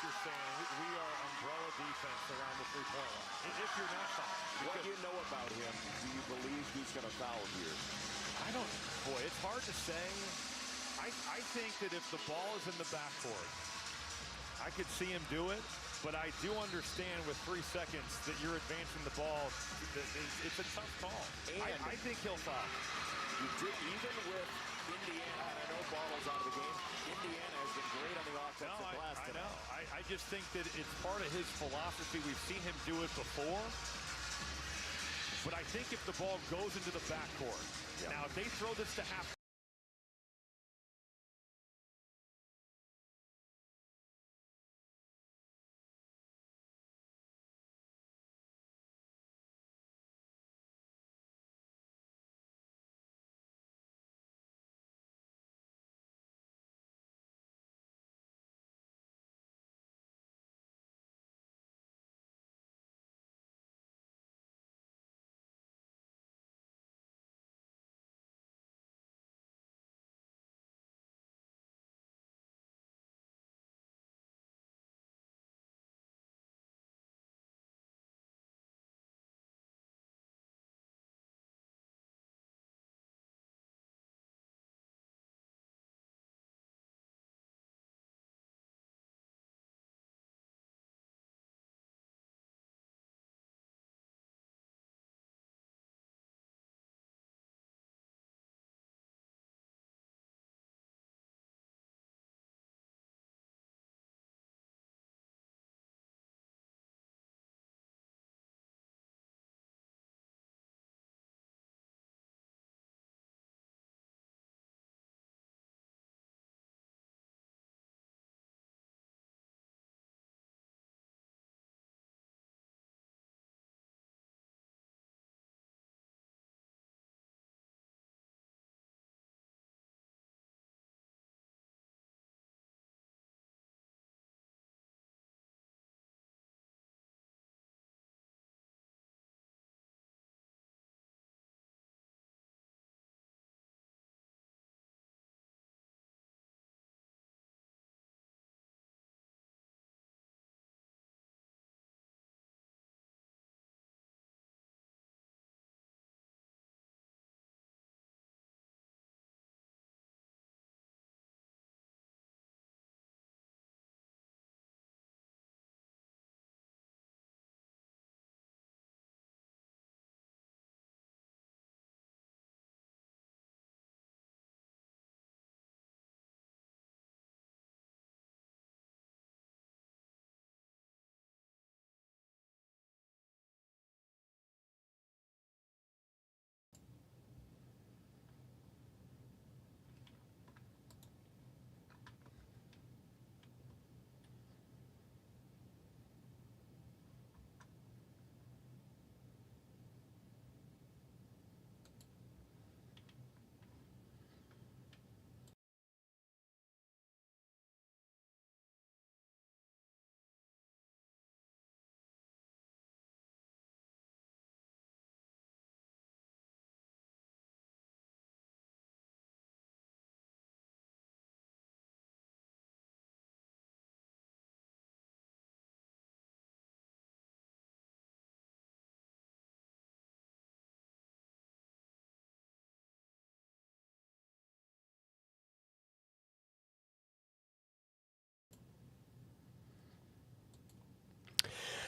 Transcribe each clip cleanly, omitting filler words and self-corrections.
you're saying we are umbrella defense around the three-point line. If you're not fouling. What do you know about him? Do you believe he's going to foul here? I don't, boy, it's hard to say. I think that if the ball is in the backcourt, I could see him do it, but I do understand with 3 seconds that you're advancing the ball. It's a tough call. I think he'll foul. You did, even with Indiana, and I know Bartle's out of the game, Indiana has been great on the offensive glass tonight. I know. I just think that it's part of his philosophy. We've seen him do it before. But I think if the ball goes into the backcourt, now if they throw this to half.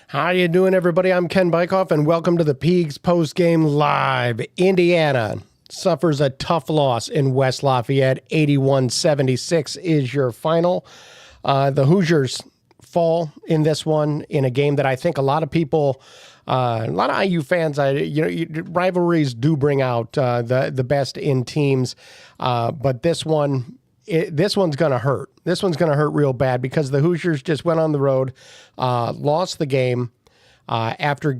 How you doing, everybody? I'm Ken Bykoff, and welcome to the Peegs Postgame Live. Indiana suffers a tough loss in West Lafayette. 81-76 is your final. The Hoosiers fall in this one in a game that I think a lot of people, a lot of IU fans, rivalries do bring out the best in teams, but this one's going to hurt. This one's going to hurt real bad because the Hoosiers just went on the road, lost the game after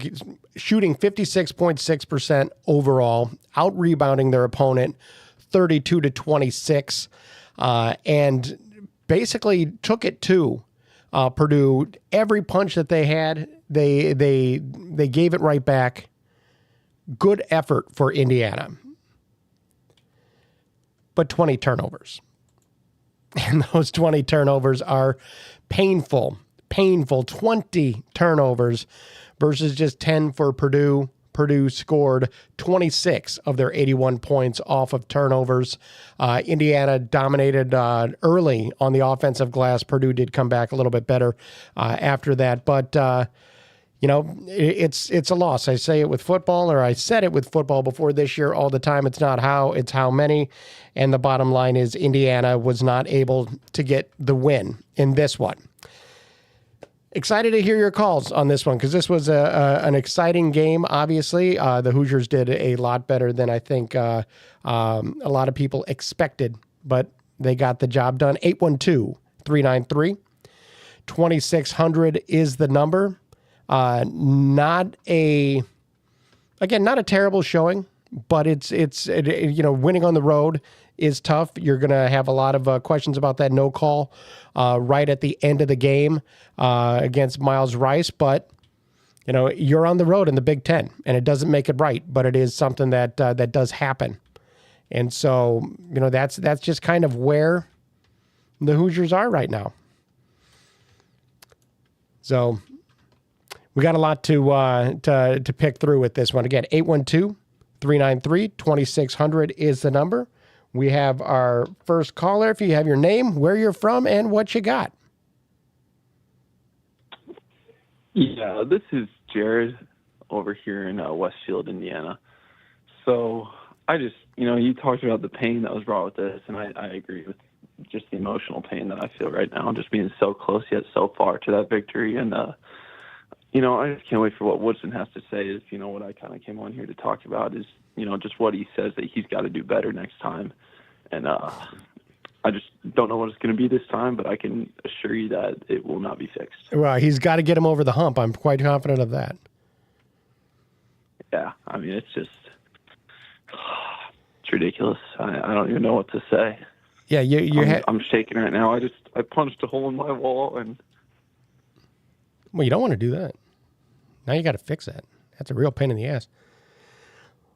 shooting 56.6% overall, out-rebounding their opponent 32-26, and basically took it to Purdue. Every punch that they had, they gave it right back. Good effort for Indiana. But 20 turnovers. And those 20 turnovers are painful painful 20 turnovers versus just 10 for Purdue. Purdue scored 26 of their 81 points off of turnovers. Indiana dominated early on the offensive glass. Purdue did come back a little bit better after that. But, it's a loss. I say it with football, or I said it with football before this year all the time. It's not how, it's how many. And the bottom line is Indiana was not able to get the win in this one. Excited to hear your calls on this one because this was an exciting game, obviously. The Hoosiers did a lot better than I think a lot of people expected, but they got the job done. 812-393-2600 is the number. Not a terrible showing, but it's winning on the road is tough. You're going to have a lot of questions about that no call right at the end of the game against Miles Rice. But, you're on the road in the Big Ten, and it doesn't make it right, but it is something that does happen. And so, that's just kind of where the Hoosiers are right now. So we got a lot to pick through with this one. Again, 812-393-2600 is the number. We have our first caller. If you have your name, where you're from, and what you got. Yeah, this is Jared over here in Westfield, Indiana. So I just, you talked about the pain that was brought with this, and I agree with just the emotional pain that I feel right now, just being so close yet so far to that victory. And, I just can't wait for what Woodson has to say is, what I kind of came on here to talk about is, just what he says that he's got to do better next time. And I just don't know what it's going to be this time, but I can assure you that it will not be fixed. Well, he's got to get him over the hump. I'm quite confident of that. Yeah, I mean, it's just it's ridiculous. I don't even know what to say. Yeah, I'm shaking right now. I punched a hole in my wall, and well, you don't want to do that. Now you got to fix that. That's a real pain in the ass.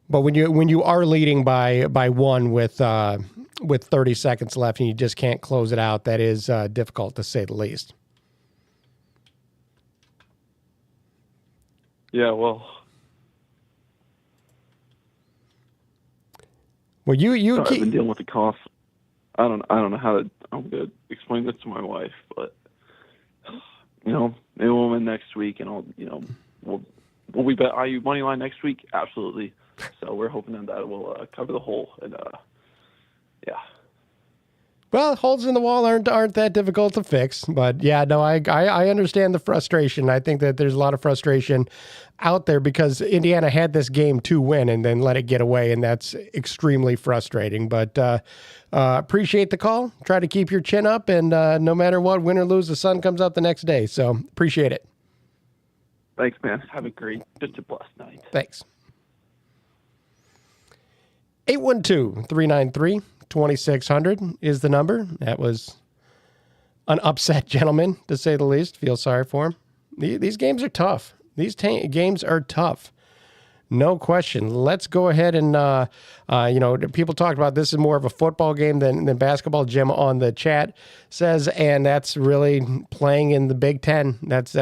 But when you are leading by one with 30 seconds left and you just can't close it out, that is difficult to say the least. Yeah, well. Well, you I've been dealing with the cough. I don't know how I'm going to explain this to my wife, but maybe we'll win next week, and we'll we bet IU money line next week. Absolutely. So we're hoping that will cover the hole, and yeah. Well, holes in the wall aren't that difficult to fix, but yeah, no, I understand the frustration. I think that there's a lot of frustration out there because Indiana had this game to win and then let it get away, and that's extremely frustrating. But appreciate the call. Try to keep your chin up, and no matter what, win or lose, the sun comes out the next day. So appreciate it. Thanks, man. Have a blessed night. Thanks. 812-393-2600 is the number. That was an upset gentleman, to say the least. Feel sorry for him. These games are tough. These games are tough. No question. Let's go ahead and, people talked about this is more of a football game than basketball. Jim on the chat says, and that's really playing in the Big Ten. That's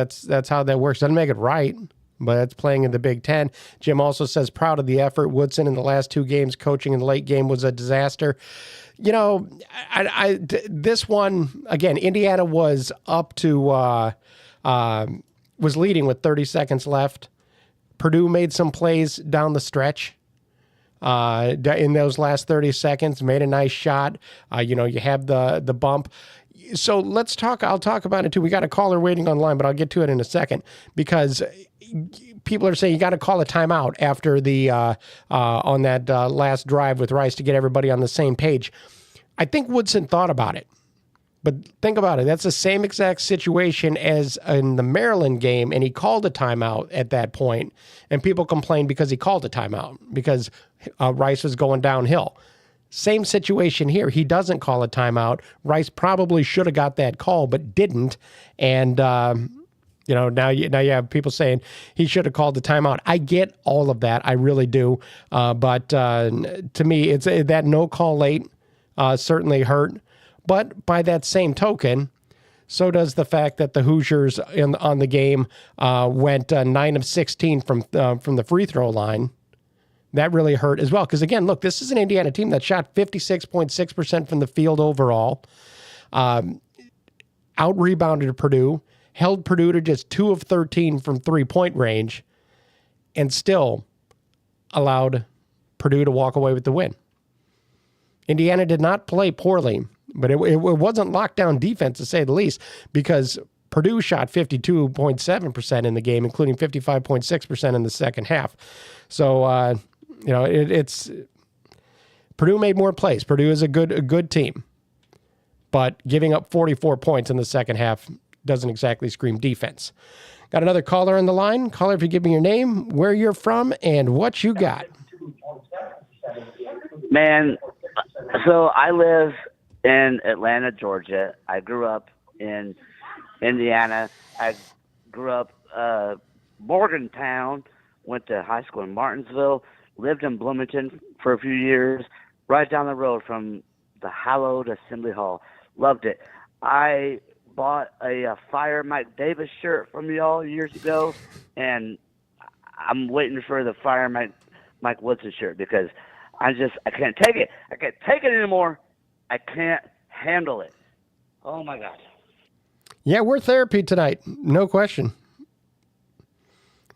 how that works. Doesn't make it right, but it's playing in the Big Ten. Jim also says, proud of the effort. Woodson in the last two games, coaching in the late game was a disaster. This one, again, Indiana was up to, was leading with 30 seconds left. Purdue made some plays down the stretch in those last 30 seconds, made a nice shot. You have the bump. So let's talk. I'll talk about it too. We got a caller waiting online, but I'll get to it in a second because people are saying you got to call a timeout after the on that last drive with Rice to get everybody on the same page. I think Woodson thought about it. But think about it. That's the same exact situation as in the Maryland game, and he called a timeout at that point, and people complained because he called a timeout because Rice was going downhill. Same situation here. He doesn't call a timeout. Rice probably should have got that call, but didn't. And now you have people saying he should have called the timeout. I get all of that. I really do. But to me, it's that no call late certainly hurt. But by that same token, So does the fact that the Hoosiers on the game went 9 of 16 from the free throw line. That really hurt as well. Because, again, look, this is an Indiana team that shot 56.6% from the field overall, out-rebounded Purdue, held Purdue to just 2 of 13 from three-point range, and still allowed Purdue to walk away with the win. Indiana did not play poorly, but it wasn't lockdown defense, to say the least, because Purdue shot 52.7% in the game, including 55.6% in the second half. So, it's Purdue made more plays. Purdue is a good team, but giving up 44 points in the second half doesn't exactly scream defense. Got another caller on the line. Caller, if you give me your name, where you're from, and what you got. Man, so I live in Atlanta, Georgia. I grew up in Indiana. I grew up Morgantown, went to high school in Martinsville, lived in Bloomington for a few years, right down the road from the hallowed Assembly Hall. Loved it. I bought a Fire Mike Davis shirt from y'all years ago, and I'm waiting for the Fire Mike Woodson shirt because I can't take it. I can't take it anymore. I can't handle it. Oh, my God. Yeah, we're therapy tonight. No question.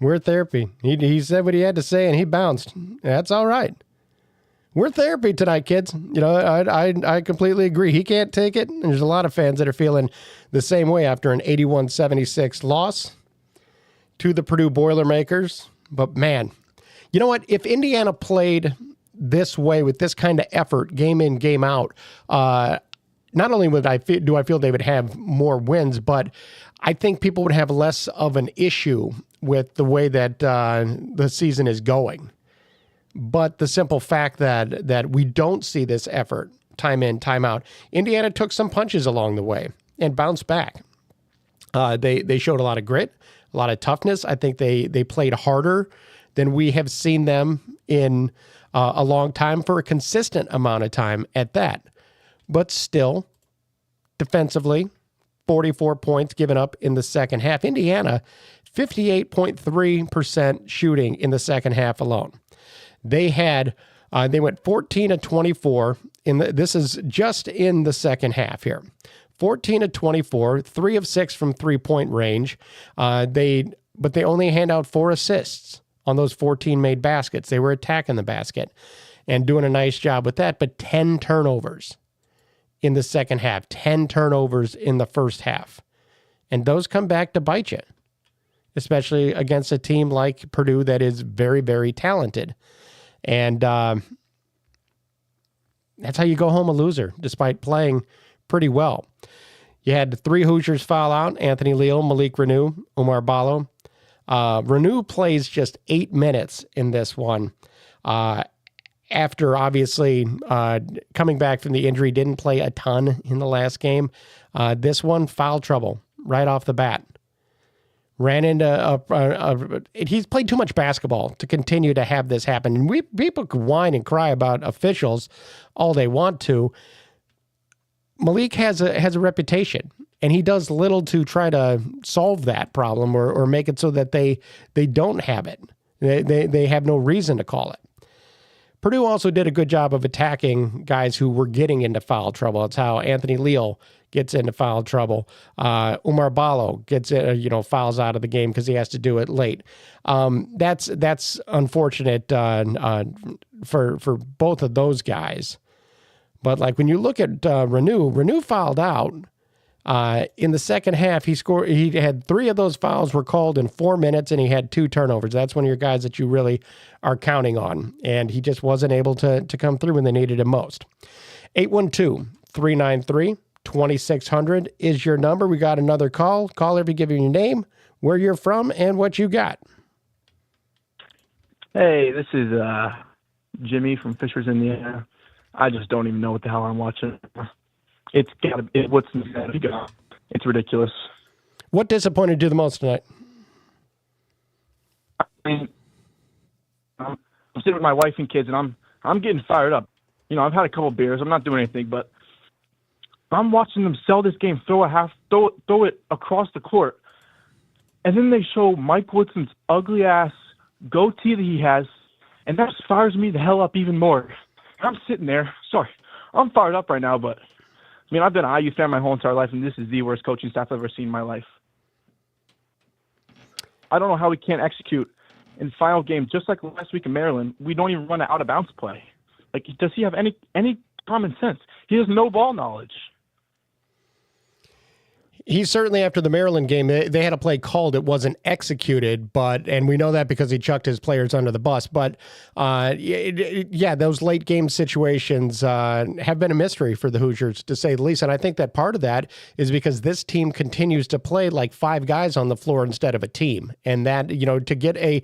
We're therapy. He said what he had to say, and he bounced. That's all right. We're therapy tonight, kids. I completely agree. He can't take it, and there's a lot of fans that are feeling the same way after an 81-76 loss to the Purdue Boilermakers. But, man, you know what? If Indiana played this way with this kind of effort, game in, game out, not only do I feel they would have more wins, but I think people would have less of an issue with the way that the season is going. But the simple fact that we don't see this effort time in, time out, Indiana took some punches along the way and bounced back. They showed a lot of grit, a lot of toughness. I think they played harder than we have seen them in a long time, for a consistent amount of time at that. But still, defensively, 44 points given up in the second half. Indiana, 58.3% shooting in the second half alone. They went 14 of 24 this is just in the second half here. 14 of 24, 3 of 6 from 3-point range. But they only hand out 4 assists on those 14 made baskets. They were attacking the basket and doing a nice job with that, but 10 turnovers in the second half, 10 turnovers in the first half. And those come back to bite you, especially against a team like Purdue that is very, very talented. And that's how you go home a loser, despite playing pretty well. You had 3 Hoosiers foul out: Anthony Leal, Malik Renew, Umar Ballo. Renew plays just 8 minutes in this one. After obviously coming back from the injury, didn't play a ton in the last game. This one, foul trouble right off the bat. Ran into he's played too much basketball to continue to have this happen. And people can whine and cry about officials all they want to. Malik has a reputation, and he does little to try to solve that problem or make it so that they don't have it. They have no reason to call it. Purdue also did a good job of attacking guys who were getting into foul trouble. It's how Anthony Leal gets into foul trouble. Umar Ballo gets fouls out of the game because he has to do it late. That's unfortunate for both of those guys. But like when you look at Renew fouled out in the second half. He had 3 of those fouls were called in 4 minutes, and he had 2 turnovers. That's one of your guys that you really are counting on, and he just wasn't able to come through when they needed him most. 812-393-2600 is your number. We got another call. Caller, if you give your name, where you're from, and what you got. Hey, this is Jimmy from Fishers, Indiana. I just don't even know what the hell I'm watching. It's ridiculous. What disappointed you the most tonight? I mean, I'm sitting with my wife and kids, and I'm getting fired up. I've had a couple beers. I'm not doing anything, but I'm watching them sell this game, throw it across the court, and then they show Mike Woodson's ugly ass goatee that he has, and that just fires me the hell up even more. I'm sitting there. Sorry, I'm fired up right now, but I mean, I've been an IU fan my whole entire life, and this is the worst coaching staff I've ever seen in my life. I don't know how we can't execute in final game, just like last week in Maryland. We don't even run an out-of-bounds play. Like, does he have any common sense? He has no ball knowledge. He certainly, after the Maryland game, they had a play called. It wasn't executed, and we know that because he chucked his players under the bus. But those late game situations have been a mystery for the Hoosiers, to say the least. And I think that part of that is because this team continues to play like five guys on the floor instead of a team. And that, to get a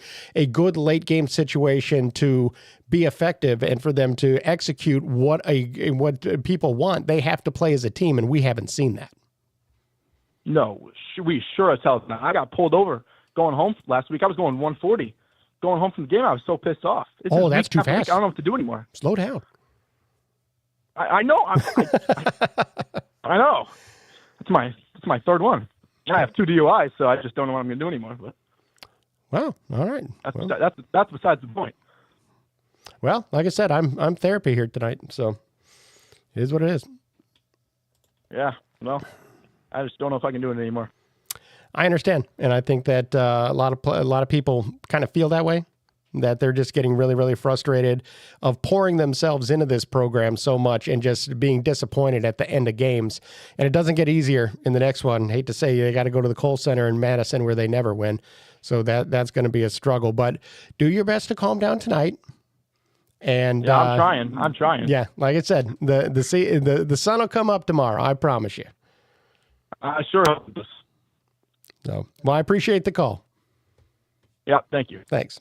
good late game situation to be effective and for them to execute what people want, they have to play as a team, and we haven't seen that. No, we sure as hell not. I got pulled over going home last week. I was going 140. Going home from the game, I was so pissed off. That's too fast. I don't know what to do anymore. Slow down. I know. I know. It's my third one. I have 2 DUIs, so I just don't know what I'm going to do anymore. But well, all right. That's besides the point. Well, like I said, I'm therapy here tonight, so it is what it is. Yeah. Well, I just don't know if I can do it anymore. I understand, and I think that a lot of people kind of feel that way, that they're just getting really, really frustrated of pouring themselves into this program so much and just being disappointed at the end of games. And it doesn't get easier in the next one. Hate to say, they got to go to the Kohl Center in Madison where they never win, so that's going to be a struggle. But do your best to calm down tonight. And yeah, I'm trying. Yeah, like I said, the sun will come up tomorrow. I promise you. I sure hope this. So, well, I appreciate the call. Yeah, thank you. Thanks.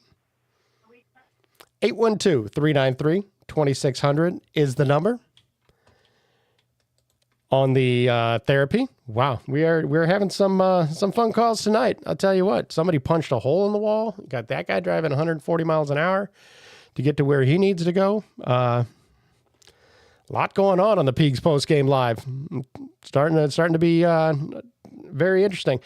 812-393-2600 is the number on the therapy. Wow, we're having some fun calls tonight. I'll tell you what, somebody punched a hole in the wall. Got that guy driving 140 miles an hour to get to where he needs to go. A lot going on the Peegs Postgame Live. Starting to be very interesting.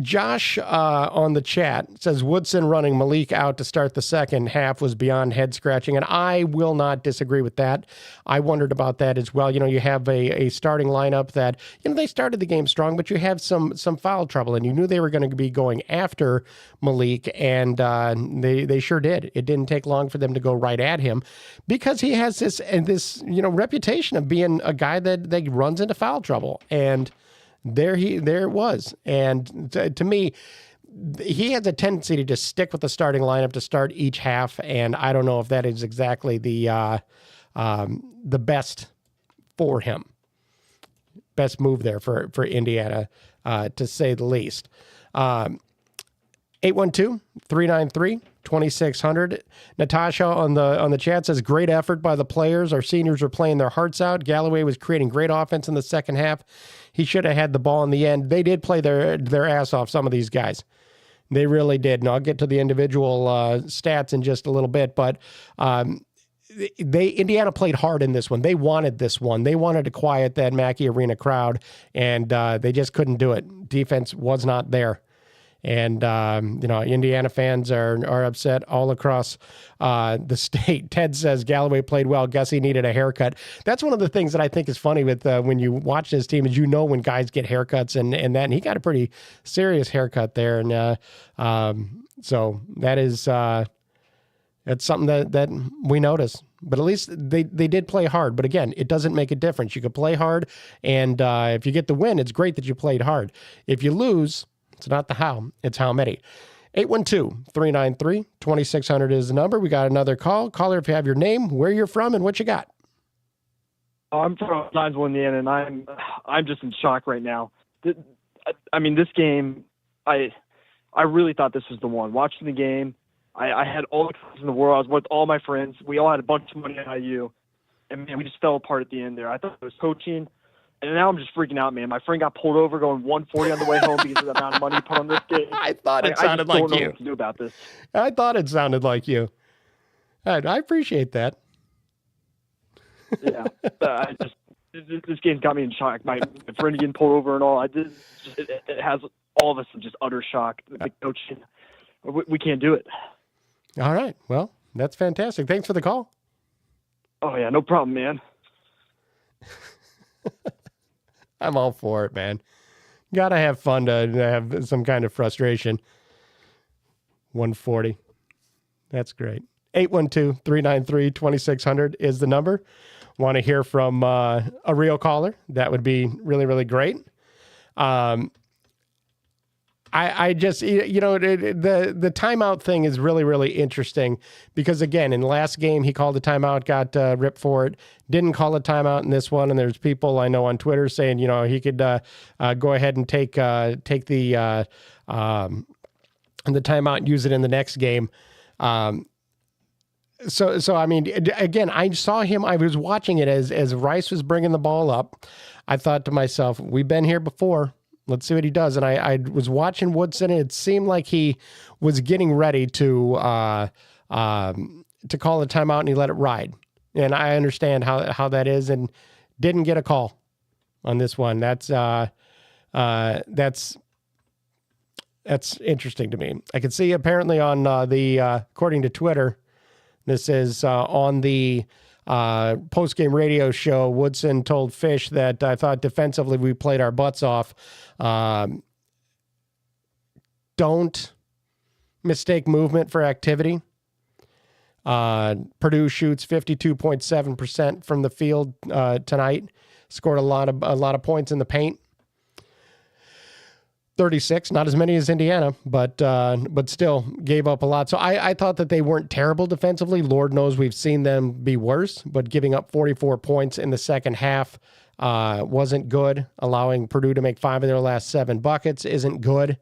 Josh on the chat says Woodson running Malik out to start the second half was beyond head scratching, and I will not disagree with that. I wondered about that as well. You have a starting lineup that they started the game strong, but you have some foul trouble, and you knew they were going to be going after Malik, and they sure did. It didn't take long for them to go right at him because he has this reputation of being a guy that runs into foul trouble, and there it was. And to me, he has a tendency to just stick with the starting lineup to start each half, and I don't know if that is exactly the best for him. Best move there for Indiana, to say the least. 812-393-2600. Natasha on the chat says, great effort by the players. Our seniors are playing their hearts out. Galloway was creating great offense in the second half. He should have had the ball in the end. They did play their ass off, some of these guys. They really did. And I'll get to the individual stats in just a little bit, but Indiana played hard in this one. They wanted this one. They wanted to quiet that Mackey Arena crowd, and they just couldn't do it. Defense was not there. And, Indiana fans are upset all across the state. Ted says Galloway played well. Guess he needed a haircut. That's one of the things that I think is funny with when you watch this team is when guys get haircuts and that. And he got a pretty serious haircut there. And so that is that's something that we notice. But at least they did play hard. But again, it doesn't make a difference. You could play hard, and if you get the win, it's great that you played hard. If you lose, it's not the how, it's how many. 812-393-2600 is the number. We got another call. Caller, if you have your name, where you're from, and what you got. I'm from Zionsville, Indiana, and I'm just in shock right now. I mean, this game, I really thought this was the one. Watching the game, I had all the confidence in the world. I was with all my friends. We all had a bunch of money at IU, and man, we just fell apart at the end there. I thought it was coaching. And now I'm just freaking out, man. My friend got pulled over going 140 on the way home because of the amount of money he put on this game. I thought it sounded like you. I don't know what to do about this. I thought it sounded like you. I appreciate that. Yeah. this game's got me in shock. My friend getting pulled over and all. It has all of us in just utter shock. The coaching, we can't do it. All right. Well, that's fantastic. Thanks for the call. Oh yeah, no problem, man. I'm all for it, man. Gotta have fun to have some kind of frustration. 140. That's great. 812-393-2600 is the number. Want to hear from a real caller? That would be really, really great. I just, the timeout thing is really, really interesting because, again, in the last game, he called a timeout, got ripped for it, didn't call a timeout in this one. And there's people I know on Twitter saying, he could go ahead and take the timeout and use it in the next game. So I mean, again, I saw him, I was watching it as Rice was bringing the ball up. I thought to myself, we've been here before. Let's see what he does. And I was watching Woodson, and it seemed like he was getting ready to call a timeout, and he let it ride. And I understand how that is, and didn't get a call on this one. That's interesting to me. I can see apparently on according to Twitter, this is on the post-game radio show, Woodson told Fish that I thought defensively we played our butts off. Don't mistake movement for activity. Purdue shoots 52.7% from the field tonight. Scored a lot of points in the paint. 36, not as many as Indiana, but still gave up a lot. So I thought that they weren't terrible defensively. Lord knows we've seen them be worse, but giving up 44 points in the second half wasn't good. Allowing Purdue to make 5 of their last 7 buckets isn't good.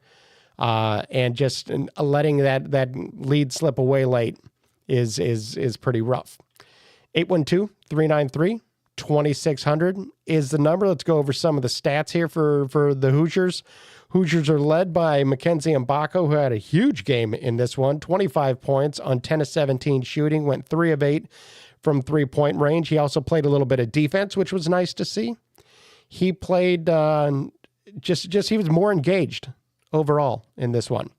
And just letting that lead slip away late is pretty rough. 812-393-2600 is the number. Let's go over some of the stats here for the Hoosiers. Hoosiers are led by Mackenzie Mbako, who had a huge game in this one. 25 points on 10 of 17 shooting, went 3 of 8 from three-point range. He also played a little bit of defense, which was nice to see. He played he was more engaged overall in this one.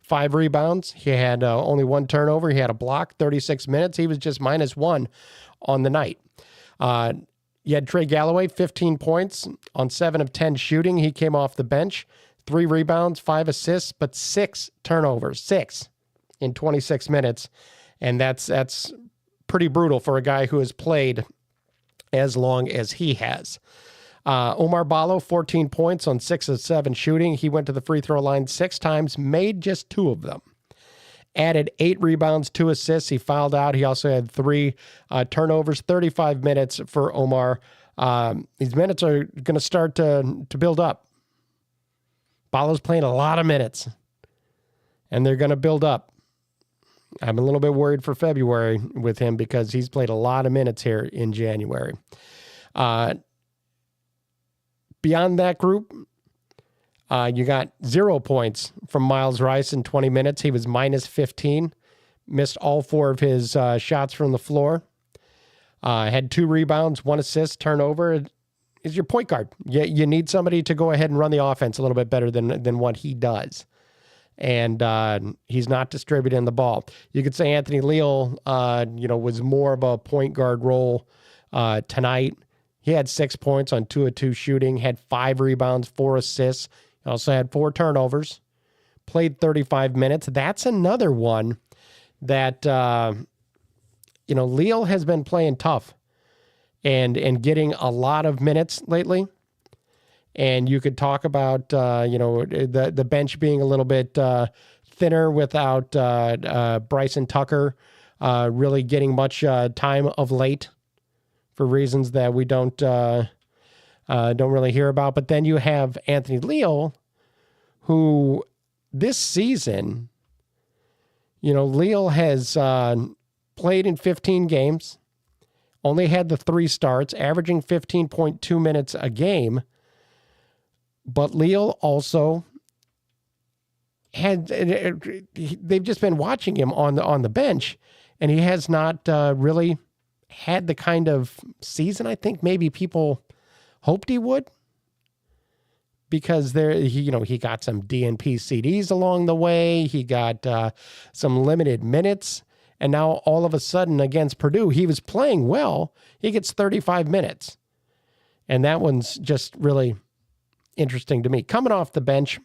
5 rebounds. He had only 1 turnover. He had a block, 36 minutes. He was just -1 on the night. You had Trey Galloway, 15 points on 7 of 10 shooting. He came off the bench. 3 rebounds, 5 assists, but 6 turnovers. 6 in 26 minutes. And that's pretty brutal for a guy who has played as long as he has. Omar Ballo, 14 points on 6 of 7 shooting. He went to the free throw line 6 times, made just 2 of them. Added 8 rebounds, 2 assists. He fouled out. He also had 3 turnovers, 35 minutes for Omar. These minutes are going to start to build up. Ballo's playing a lot of minutes, and they're going to build up. I'm a little bit worried for February with him because he's played a lot of minutes here in January. Beyond that group, you got 0 points from Miles Rice in 20 minutes. He was -15, missed all 4 of his shots from the floor. Had 2 rebounds, 1 assist, turnover. Is your point guard. You need somebody to go ahead and run the offense a little bit better than what he does. And he's not distributing the ball. You could say Anthony Leal, was more of a point guard role tonight. He had 6 points on 2 of 2 shooting, had 5 rebounds, 4 assists. He also had 4 turnovers, played 35 minutes. That's another one that, Leal has been playing tough and getting a lot of minutes lately. And you could talk about, the bench being a little bit thinner without Bryson Tucker really getting much time of late for reasons that we don't really hear about. But then you have Anthony Leal, who this season, Leal has played in 15 games, only had the 3 starts, averaging 15.2 minutes a game. But Leal also they've just been watching him on the bench, and he has not really had the kind of season I think maybe people hoped he would, because he got some DNP CDs along the way. He got some limited minutes. And now all of a sudden against Purdue, he was playing well. He gets 35 minutes. And that one's just really interesting to me. Coming off the bench,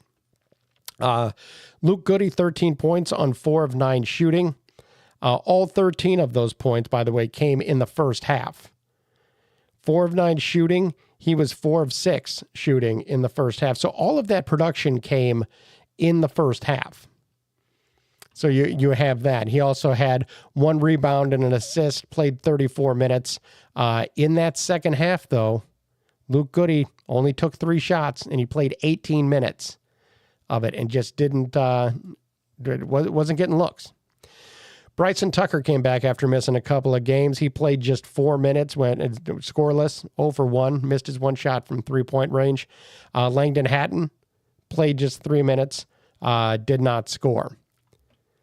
Luke Goody, 13 points on 4 of 9 shooting. All 13 of those points, by the way, came in the first half. 4 of 9 shooting. He was 4 of 6 shooting in the first half. So all of that production came in the first half. So you have that. He also had 1 rebound and an assist, played 34 minutes. In that second half, though, Luke Goody only took 3 shots, and he played 18 minutes of it and just wasn't getting looks. Bryson Tucker came back after missing a couple of games. He played just 4 minutes, went scoreless, 0 for 1, missed his 1 shot from 3-point range. Langdon Hatton played just 3 minutes, did not score.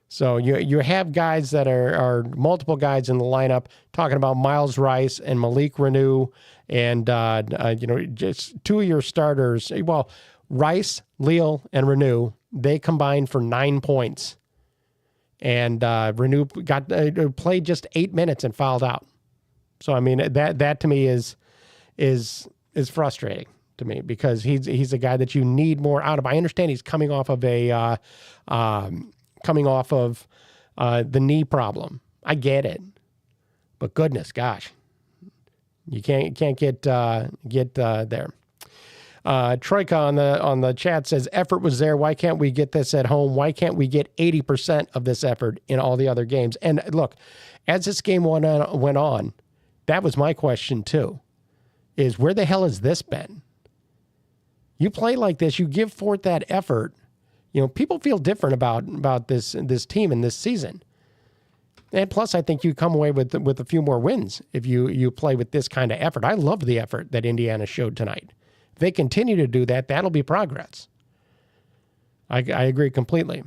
So you have guys that are multiple guys in the lineup, talking about Miles Rice and Malik Renew, and just 2 of your starters. Well, Rice, Leal, and Renew, they combined for 9 points. And Renew played just 8 minutes and fouled out. So I mean that to me is frustrating to me, because he's a guy that you need more out of. I understand he's coming off of the knee problem. I get it, but goodness, gosh, you can't get there. Troika on the chat says, effort was there. Why can't we get this at home? Why can't we get 80% of this effort in all the other games? And look, as this game went on, that was my question too, is where the hell has this been? You play like this, you give forth that effort. People feel different about this team in this season. And plus, I think you come away with a few more wins if you play with this kind of effort. I love the effort that Indiana showed tonight. If they continue to do that, that'll be progress. I agree completely.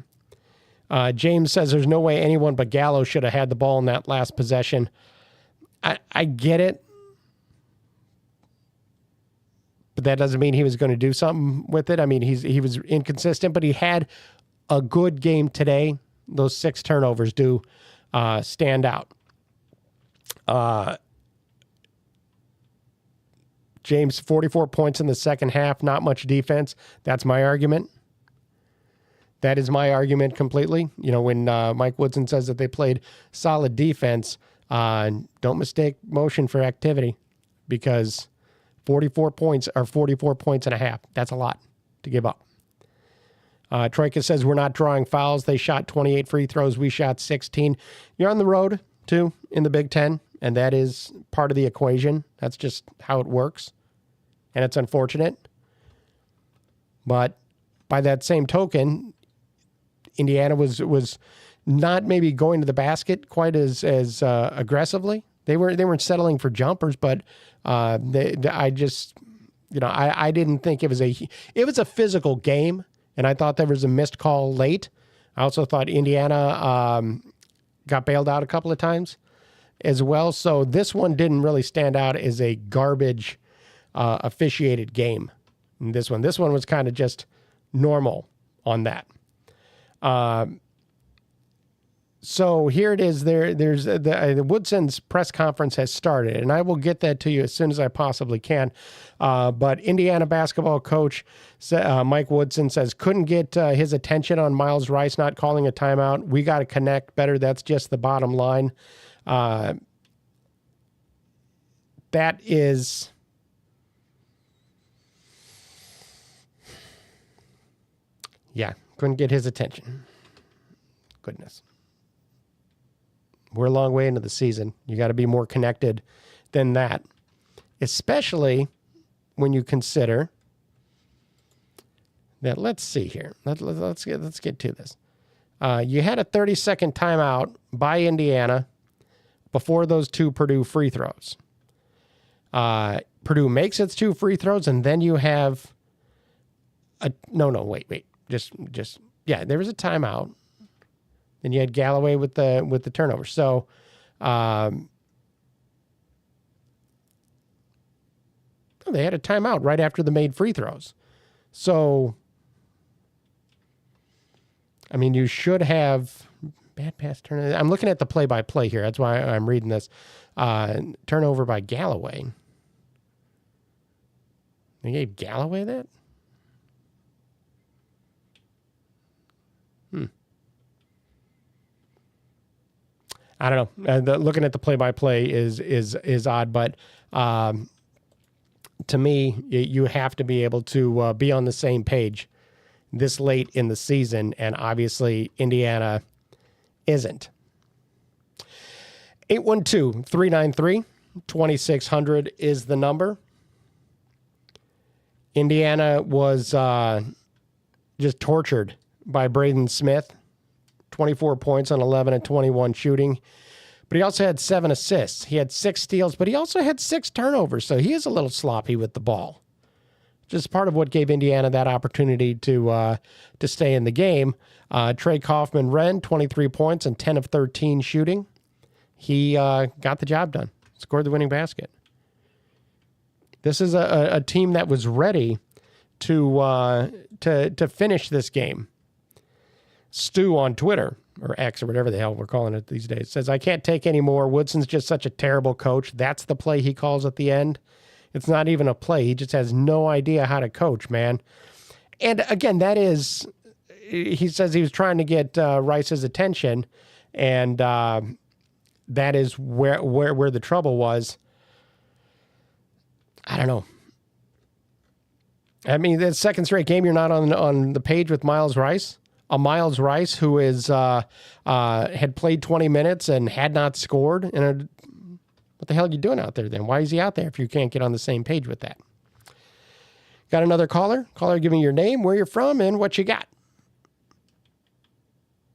James says there's no way anyone but Gallo should have had the ball in that last possession. I get it, but that doesn't mean he was going to do something with it. I mean, he was inconsistent, but he had a good game today. Those 6 turnovers do stand out. James, 44 points in the second half, not much defense. That's my argument. That is my argument completely. When Mike Woodson says that they played solid defense, don't mistake motion for activity, because 44 points are 44 points and a half. That's a lot to give up. Troika says we're not drawing fouls. They shot 28 free throws. We shot 16. You're on the road, too, in the Big Ten, and that is part of the equation. That's just how it works, and it's unfortunate. But by that same token, Indiana was not maybe going to the basket quite as aggressively. They weren't settling for jumpers, but I didn't think it was a physical game, and I thought there was a missed call late. I also thought Indiana got bailed out a couple of times as well. So this one didn't really stand out as a garbage officiated game. This one was kind of just normal on that. So here it is. There's the Woodson's press conference has started, and I will get that to you as soon as I possibly can. But Indiana basketball coach Mike Woodson says couldn't get his attention on Miles Rice not calling a timeout. We got to connect better. That's just the bottom line. That is. Yeah, couldn't get his attention. Goodness. We're a long way into the season. You got to be more connected than that, especially when you consider that. Let's see here. Let's get to this. You had a 30-second timeout by Indiana before those 2 Purdue free throws. Purdue makes its 2 free throws, and then you have wait. Yeah, there was a timeout. Then you had Galloway with the turnover. So, They had a timeout right after the made free throws. So, I mean, you should have bad pass turnover. I'm looking at the play-by-play here. That's why I'm reading this. Turnover by Galloway. They gave Galloway that? I don't know. Looking at the play-by-play is odd, but to me, you have to be able to be on the same page this late in the season, and obviously Indiana isn't. 812-393-2600 is the number. Indiana was just tortured by Braden Smith. 24 points on 11 and 21 shooting. But he also had 7 assists. He had 6 steals, but he also had 6 turnovers, so he is a little sloppy with the ball. Just part of what gave Indiana that opportunity to stay in the game. Trey Kaufman-Renn, 23 points and 10 of 13 shooting. He got the job done, scored the winning basket. This is a team that was ready to finish this game. Stu on Twitter, or X, or whatever the hell we're calling it these days, says, I can't take any more. Woodson's just such a terrible coach. That's the play he calls at the end. It's not even a play. He just has no idea how to coach, man. And again, that is, he says he was trying to get Rice's attention, and that is where the trouble was. I don't know. I mean, the second straight game you're not on the page with Miles Rice. A Miles Rice who is had played 20 minutes and had not scored. And what the hell are you doing out there then? Why is he out there if you can't get on the same page with that? Got another caller? Caller, give me your name, where you're from, and what you got.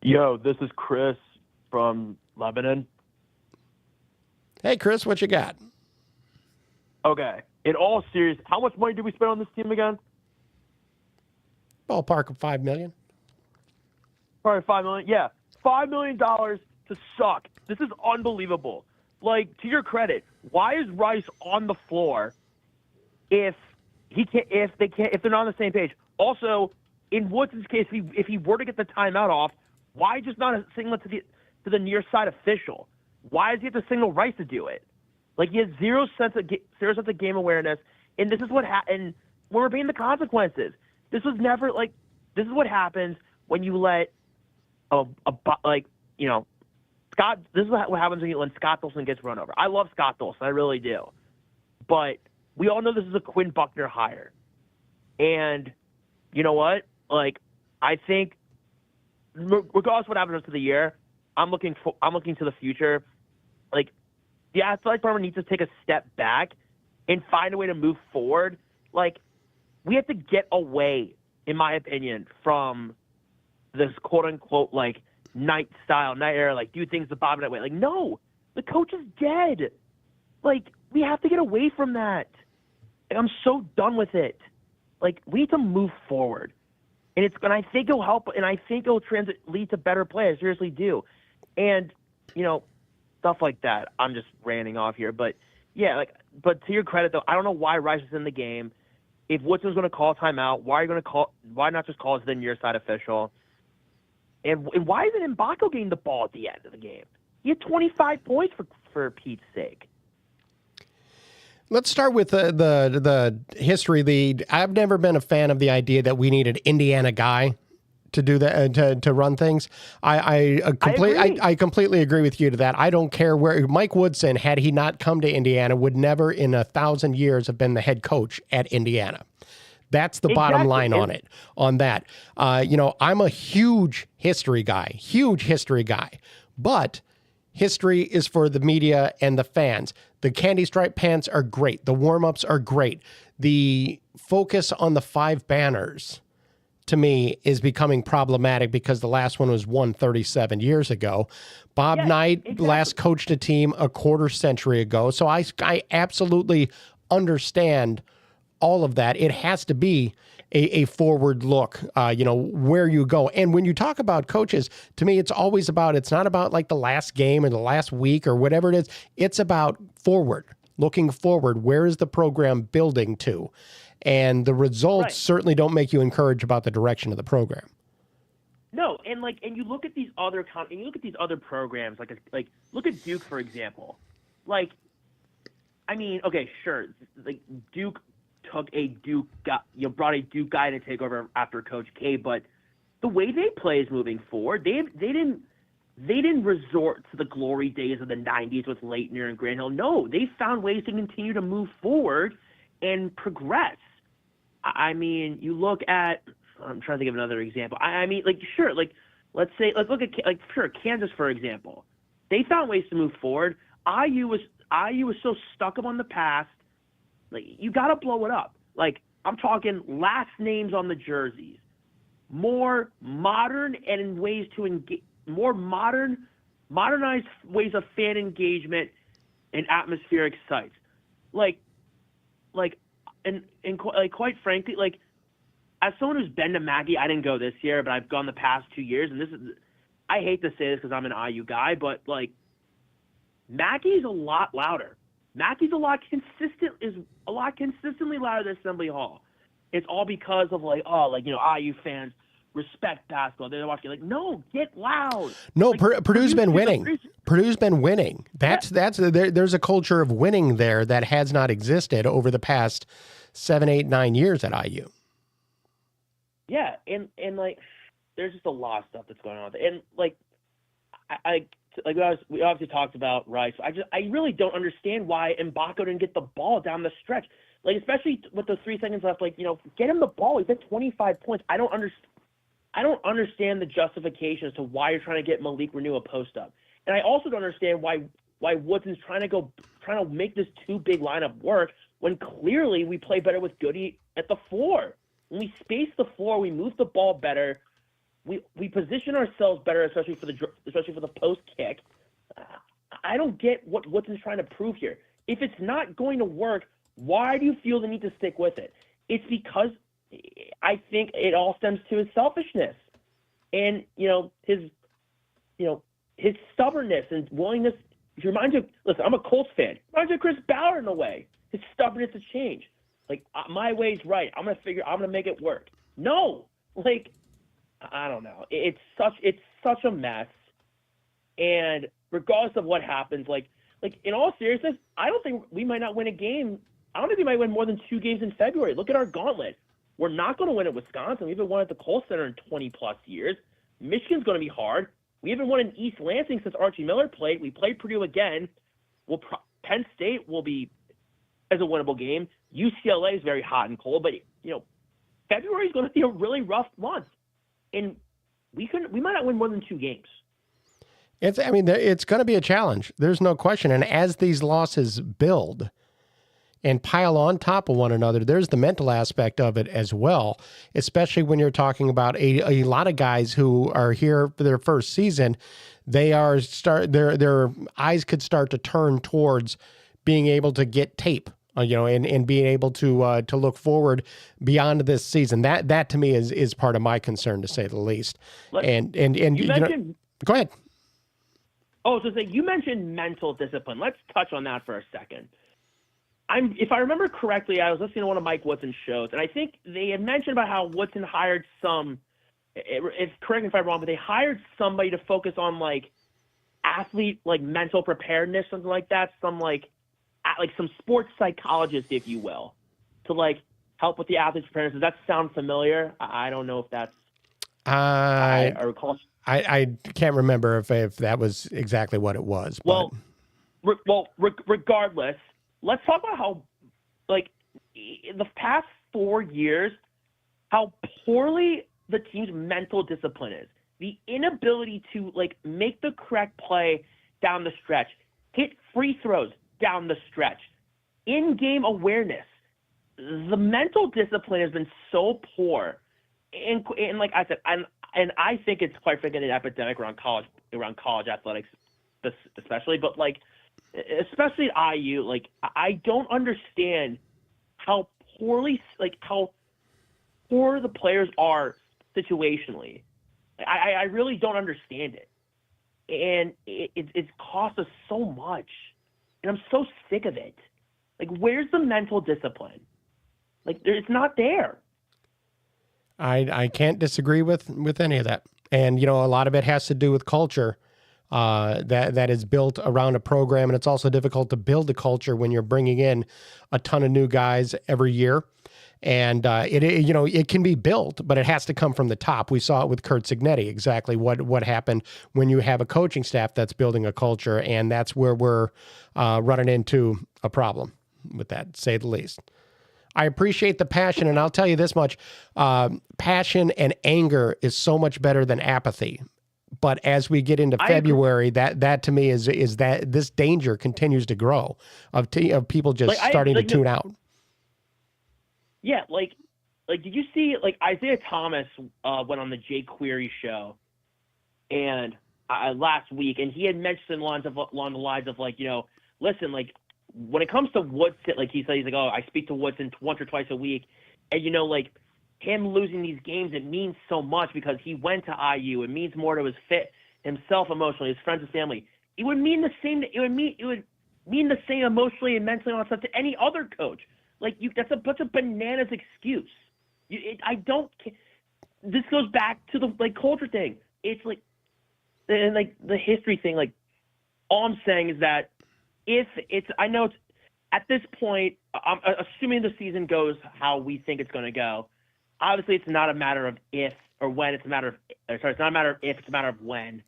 Yo, this is Chris from Lebanon. Hey, Chris, what you got? Okay. In all seriousness, how much money did we spend on this team again? Ballpark of $5 million. Probably $5 million. Yeah, $5 million to suck. This is unbelievable. Like, to your credit, why is Rice on the floor if they're not on the same page? Also, in Woodson's case, if he were to get the timeout off, why just not signal it to the near side official? Why does he have to signal Rice to do it? Like, he has zero sense of game awareness, and this is what and when we're paying the consequences. This was never like, this is what happens when you let Scott. This is what happens when Scott Dolson gets run over. I love Scott Dolson, I really do, but we all know this is a Quinn Buckner hire, and you know what? Like, I think regardless of what happens the rest of the year, I'm looking to the future. Like, the athletic department needs to take a step back and find a way to move forward. Like, we have to get away, in my opinion, from this quote-unquote, like, night era, like, do things the Bob Knight way. Like, no, the coach is dead. Like, we have to get away from that. And I'm so done with it. Like, we need to move forward. And I think it'll help, and I think it'll lead to better play. I seriously do. And, stuff like that. I'm just ranting off here. But, yeah, but to your credit, though, I don't know why Rice is in the game. If Woodson's going to call a timeout, why not just call it to the near side official? And why isn't Mbako getting the ball at the end of the game? He had 25 points for Pete's sake. Let's start with the history. I've never been a fan of the idea that we need an Indiana guy to do that, to run things. I completely agree with you to that. I don't care where Mike Woodson, had he not come to Indiana, would never in 1,000 years have been the head coach at Indiana. That's the bottom line on that. I'm a huge history guy, but history is for the media and the fans. The candy stripe pants are great. The warm-ups are great. The focus on the 5 banners, to me, is becoming problematic because the last one was 137 years ago. Bob Knight last coached a team a quarter century ago. So I absolutely understand all of that. It has to be a forward look, where you go. And when you talk about coaches, to me, it's always about, it's not about like the last game or the last week or whatever it is. It's about forward. looking forward, where is the program building to? And the results certainly don't make you encouraged about the direction of the program. No, and you look at these other programs, like look at Duke, for example. Like, I mean, okay, sure, like Duke took a Duke guy, brought a Duke guy to take over after Coach K, but the way they play is moving forward. They didn't resort to the glory days of the 90s with Leitner and Grant Hill. No, they found ways to continue to move forward and progress. I mean, you look at, I'm trying to think of another example. I mean, sure, let's look at, Kansas, for example. They found ways to move forward. IU was so stuck up on the past. Like, you got to blow it up. Like, I'm talking last names on the jerseys, more modern and in ways to engage, more modernized ways of fan engagement and atmospheric sites. Quite frankly, as someone who's been to Mackey, I didn't go this year, but I've gone the past 2 years, and I hate to say this because I'm an IU guy, but Mackey's a lot louder. Mackey's a lot consistently louder than Assembly Hall. It's all because of IU fans respect basketball. They're watching no, get loud. No, Purdue's been winning. Purdue's been winning. There's a culture of winning there that has not existed over the past 7, 8, 9 years at IU. Yeah, and there's just a lot of stuff that's going on there. And we obviously talked about Rice. I really don't understand why Mbako didn't get the ball down the stretch. Especially with the 3 seconds left, get him the ball. He's at 25 points. I don't understand the justification as to why you're trying to get Malik Renew a post up. And I also don't understand why Woodson's trying to make this too big lineup work when clearly we play better with Goody at the 4. When we space the floor, we move the ball better. We position ourselves better, especially for the post kick. I don't get what Woodson's trying to prove here. If it's not going to work, why do you feel the need to stick with it? It's because I think it all stems to his selfishness and his stubbornness and willingness. He reminds you. Listen, I'm a Colts fan. Reminds you of Chris Ballard in a way. His stubbornness to change. My way's right. I'm gonna make it work. No, I don't know. It's such a mess. And regardless of what happens, in all seriousness, I don't think we might not win a game. I don't think we might win more than 2 games in February. Look at our gauntlet. We're not going to win at Wisconsin. We haven't won at the Kohl Center in 20-plus years. Michigan's going to be hard. We haven't won in East Lansing since Archie Miller played. We played Purdue again. Penn State will be as a winnable game. UCLA is very hot and cold, but February is going to be a really rough month, and we might not win more than 2 games. It's going to be a challenge. There's no question. And as these losses build and pile on top of one another, there's the mental aspect of it as well, especially when you're talking about a lot of guys who are here for their first season. Their eyes could start to turn towards being able to get tape, and being able to look forward beyond this season. That to me is part of my concern, to say the least. Go ahead. Oh, so you mentioned mental discipline. Let's touch on that for a second. If I remember correctly, I was listening to one of Mike Woodson's shows, and I think they had mentioned about how Woodson hired correct me if I'm wrong, but they hired somebody to focus on athlete mental preparedness, something like that, some sports psychologist, if you will, to help with the athlete's preparedness. Does that sound familiar? I don't know if that's. I recall. I can't remember if that was exactly what it was. Well, regardless, let's talk about how, in the past 4 years, how poorly the team's mental discipline is. The inability to, make the correct play down the stretch, hit free throws down the stretch, in-game awareness. The mental discipline has been so poor. And like I said, and I think it's quite frankly an epidemic around college athletics, especially. But especially at IU, I don't understand how how poor the players are situationally. I really don't understand it, and it's cost us so much, and I'm so sick of it. Like, where's the mental discipline? Like, it's not there. I can't disagree with any of that. And, a lot of it has to do with culture that is built around a program. And it's also difficult to build a culture when you're bringing in a ton of new guys every year. And it can be built, but it has to come from the top. We saw it with Curt Cignetti, exactly what happened when you have a coaching staff that's building a culture. And that's where we're running into a problem with that, to say the least. I appreciate the passion, and I'll tell you this much. Passion and anger is so much better than apathy. But as we get into February, that to me is that this danger continues to grow of people just starting to tune out. Yeah, like did you see, Isaiah Thomas went on the Jay Query show and last week, and he had mentioned along the lines of listen, when it comes to Woodson, he said, he's like, oh, I speak to Woodson once or twice a week. And, him losing these games, it means so much because he went to IU. It means more to his fit, himself emotionally, his friends, his family. It would mean the same. It would mean the same emotionally and mentally on stuff to any other coach. That's such a bananas excuse. This goes back to the culture thing. It's and the history thing. All I'm saying is that I know it's at this point, I'm assuming the season goes how we think it's going to go. Obviously, it's not a matter of if or when. It's not a matter of if. It's a matter of when.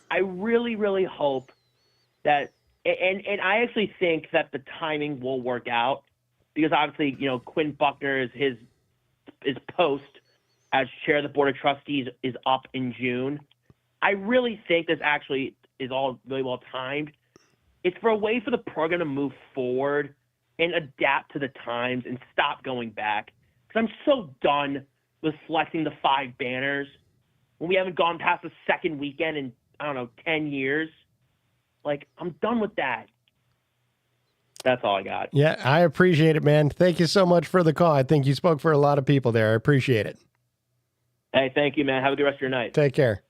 I really, really hope that, and I actually think that the timing will work out because obviously, Quinn Buckner is his post as chair of the board of trustees is up in June. I really think this actually is all really well timed. It's for a way for the program to move forward and adapt to the times and stop going back. Because I'm so done with flexing the 5 banners when we haven't gone past the second weekend in, 10 years. I'm done with that. That's all I got. Yeah, I appreciate it, man. Thank you so much for the call. I think you spoke for a lot of people there. I appreciate it. Hey, thank you, man. Have a good rest of your night. Take care.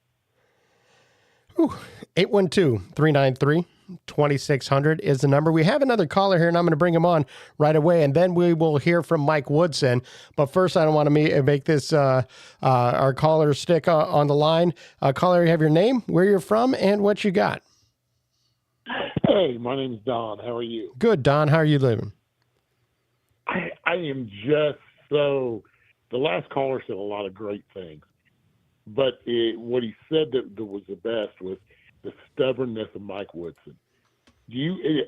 812-393-2600 is the number. We have another caller here, and I'm going to bring him on right away, and then we will hear from Mike Woodson. But first, I don't want to make this our caller stick on the line. Caller, you have your name, where you're from, and what you got. Hey, my name's Don. How are you? Good, Don. How are you living? I am just so. The last caller said a lot of great things, but what he said that was the best was the stubbornness of Mike Woodson.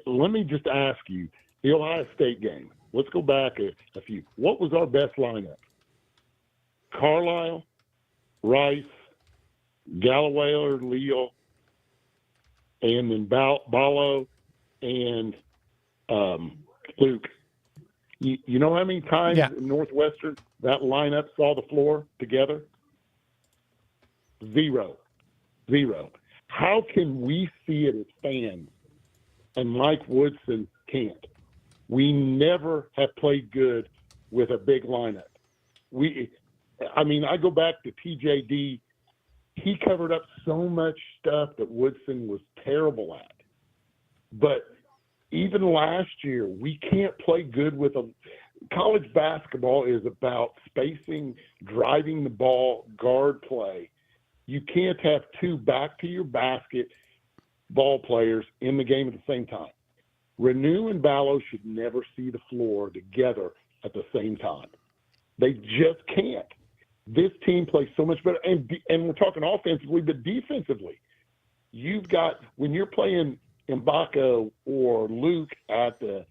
Let me just ask you, the Ohio State game. Let's go back a few. What was our best lineup? Carlisle, Rice, Galloway or Leal, and then Ballo and Luke. You know how many times in Northwestern that lineup saw the floor together? Zero. How can we see it as fans and Mike Woodson can't? We never have played good with a big lineup. I go back to TJD. He covered up so much stuff that Woodson was terrible at. But even last year, we can't play good with a college basketball is about spacing, driving the ball, guard play. You can't have 2 back to your basket ball players in the game at the same time. Renew and Ballo should never see the floor together at the same time. They just can't. This team plays so much better. And we're talking offensively, but defensively. You've got, when you're playing Mbako or Luke at the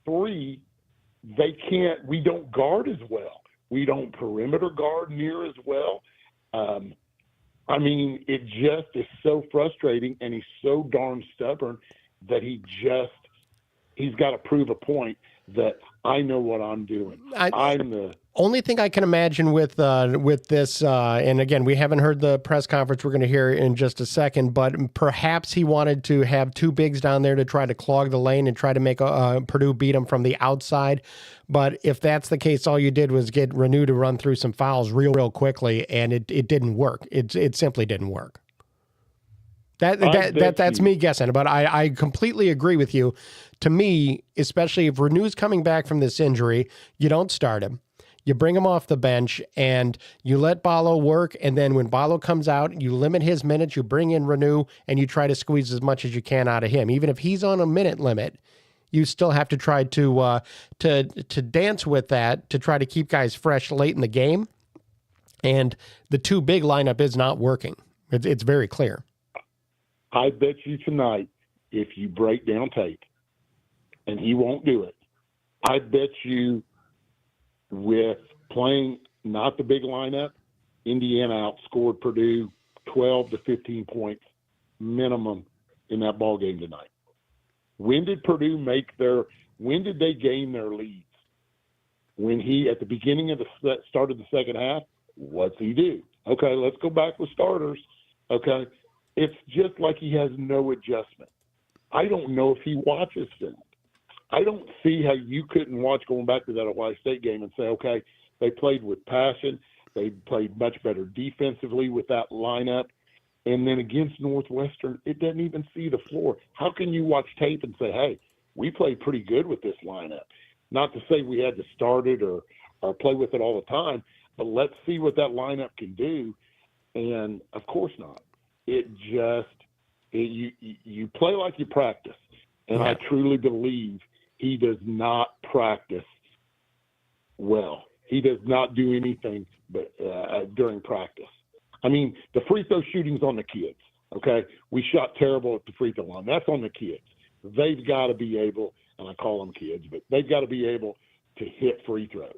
3, we don't guard as well. We don't perimeter guard near as well. It just is so frustrating, and he's so darn stubborn that he's got to prove a point that I know what I'm doing. I'm the only thing I can imagine with this, and again, we haven't heard the press conference. We're going to hear in just a second, but perhaps he wanted to have 2 bigs down there to try to clog the lane and try to make Purdue beat him from the outside. But if that's the case, all you did was get Renew to run through some fouls real quickly, and it didn't work. It simply didn't work. That's me guessing, but I completely agree with you. To me, especially if Renew's coming back from this injury, you don't start him. You bring him off the bench and you let Ballo work. And then when Ballo comes out, you limit his minutes, you bring in Renew, and you try to squeeze as much as you can out of him. Even if he's on a minute limit, you still have to try to dance with that to try to keep guys fresh late in the game. And the two big lineup is not working. It's very clear. I bet you tonight, if you break down tape, and he won't do it, I bet you with playing not the big lineup, Indiana outscored Purdue 12 to 15 points minimum in that ball game tonight. When did when did they gain their leads? When at the beginning of the start of the second half, what's he do? Okay, let's go back with starters. Okay, it's just like he has no adjustment. I don't know if he watches film. I don't see how you couldn't watch going back to that Ohio State game and say, okay, they played with passion. They played much better defensively with that lineup. And then against Northwestern, it doesn't even see the floor. How can you watch tape and say, hey, we played pretty good with this lineup? Not to say we had to start it or play with it all the time, but let's see what that lineup can do. And of course not. You play like you practice. And I truly believe he does not practice well. He does not do anything but during practice. I mean, the free throw shooting's on the kids, okay? We shot terrible at the free throw line. That's on the kids. They've got to be able, and I call them kids, but they've got to be able to hit free throws.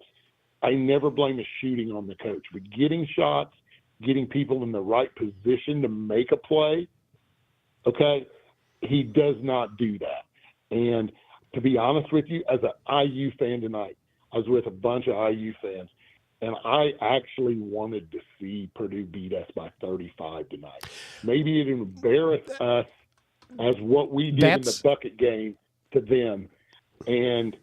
I never blame the shooting on the coach, but getting shots, getting people in the right position to make a play, okay, he does not do that. And to be honest with you, as an IU fan tonight, I was with a bunch of IU fans, and I actually wanted to see Purdue beat us by 35 tonight. Maybe it embarrassed us as what we did in the bucket game to them and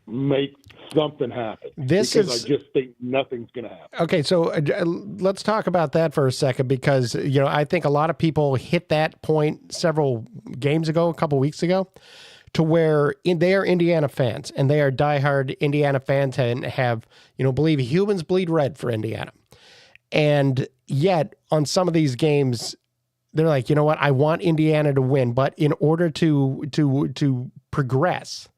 make something happen. I just think nothing's going to happen. Okay, so let's talk about that for a second because, I think a lot of people hit that point several games ago, a couple weeks ago, to where they are Indiana fans and they are diehard Indiana fans and have, believe humans bleed red for Indiana. And yet on some of these games, they're like, you know what? I want Indiana to win, but in order to progress,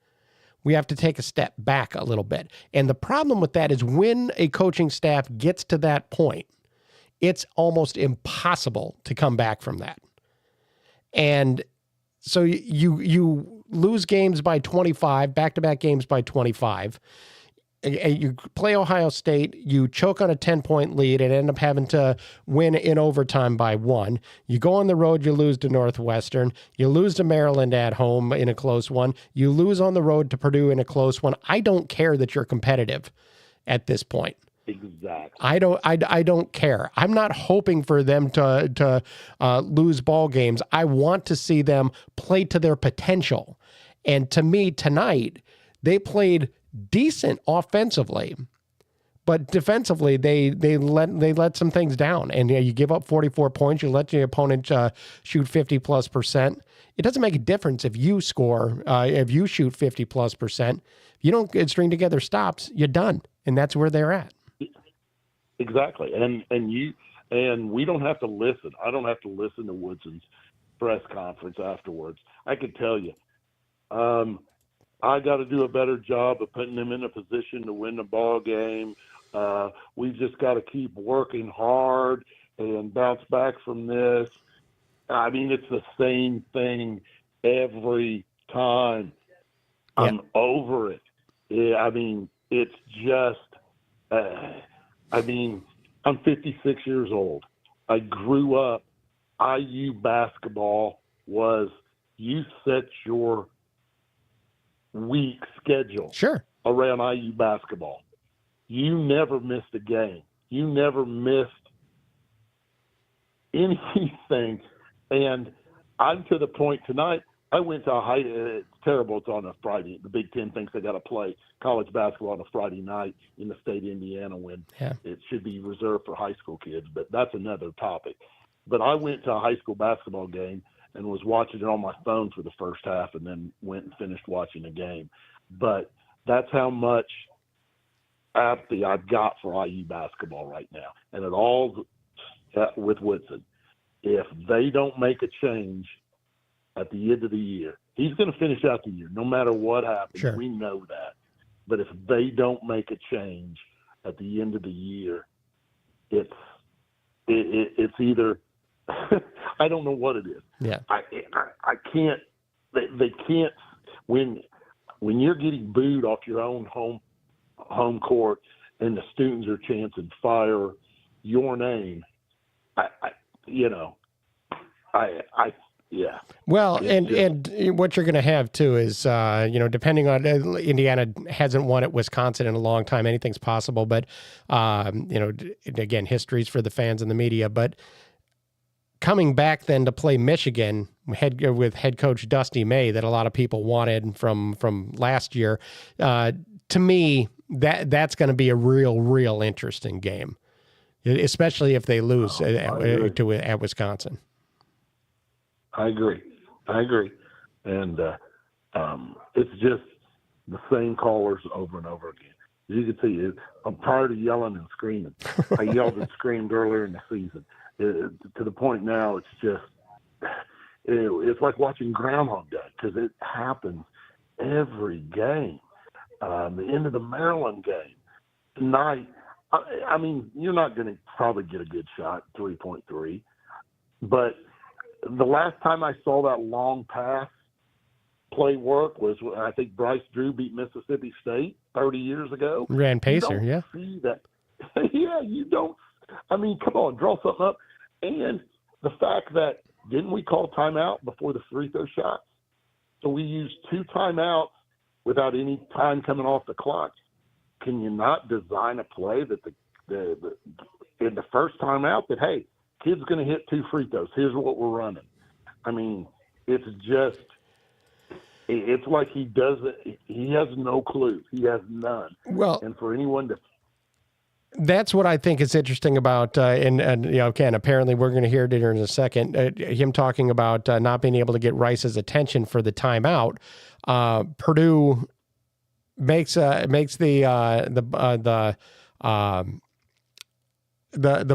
we have to take a step back a little bit. And the problem with that is when a coaching staff gets to that point, it's almost impossible to come back from that. And so you lose games by 25, back-to-back games by 25. You play Ohio State, you choke on a 10-point lead and end up having to win in overtime by 1. You go on the road, you lose to Northwestern. You lose to Maryland at home in a close one. You lose on the road to Purdue in a close one. I don't care that you're competitive at this point. Exactly. I don't care. I'm not hoping for them to lose ball games. I want to see them play to their potential. And to me, tonight, they played decent offensively, but defensively they let some things down. And you give up 44 points, you let your opponent shoot 50+%. It doesn't make a difference if you score, if you shoot 50+%. If you don't string together stops, you're done, and that's where they're at. Exactly, and we don't have to listen. I don't have to listen to Woodson's press conference afterwards. I can tell you, I got to do a better job of putting them in a position to win the ball game. We just got to keep working hard and bounce back from this. I mean, it's the same thing every time. Yeah. I'm over it. Yeah, I mean, it's just I'm 56 years old. I grew up, IU basketball was you set your week schedule around IU basketball. You never missed a game. You never missed anything. And I'm to the point tonight, I went to it's terrible. It's on a Friday. The Big Ten thinks they got to play college basketball on a Friday night in the state of Indiana when it should be reserved for high school kids. But that's another topic. but I went to a high school basketball game and was watching it on my phone for the first half and then went and finished watching the game. But that's how much apathy I've got for IU basketball right now. And it all with Woodson. If they don't make a change at the end of the year, he's going to finish out the year no matter what happens. Sure. We know that. But if they don't make a change at the end of the year, it's either I don't know what it is. Yeah. I can't. They can't when you're getting booed off your own home court and the students are chanting fire your name. Yeah. Well, and what you're going to have too is, depending on Indiana hasn't won at Wisconsin in a long time. Anything's possible, but again, history's for the fans and the media. But coming back then to play Michigan with head coach Dusty May, that a lot of people wanted from last year, to me that's going to be a real interesting game, especially if they lose at Wisconsin. I agree. And it's just the same callers over and over again. As you can see, I'm tired of yelling and screaming. I yelled and screamed earlier in the season. To the point now, it's just it's like watching Groundhog Day because it happens every game. The end of the Maryland game tonight. I mean, you're not going to probably get a good shot, 3.3, but the last time I saw that long pass play work was when I think Bryce Drew beat Mississippi State 30 years ago. Ran Pacer, yeah. See that? Yeah, you don't. I mean, come on, draw something up. And the fact that didn't we call timeout before the free throw shots? So we used 2 timeouts without any time coming off the clock. Can you not design a play that in the first timeout that, hey, kid's going to hit 2 free throws. Here's what we're running. I mean, it's like he has no clue. He has none. Well, and for anyone to. That's what I think is interesting about, Ken, apparently we're going to hear it in a second, him talking about not being able to get Rice's attention for the timeout. Purdue makes the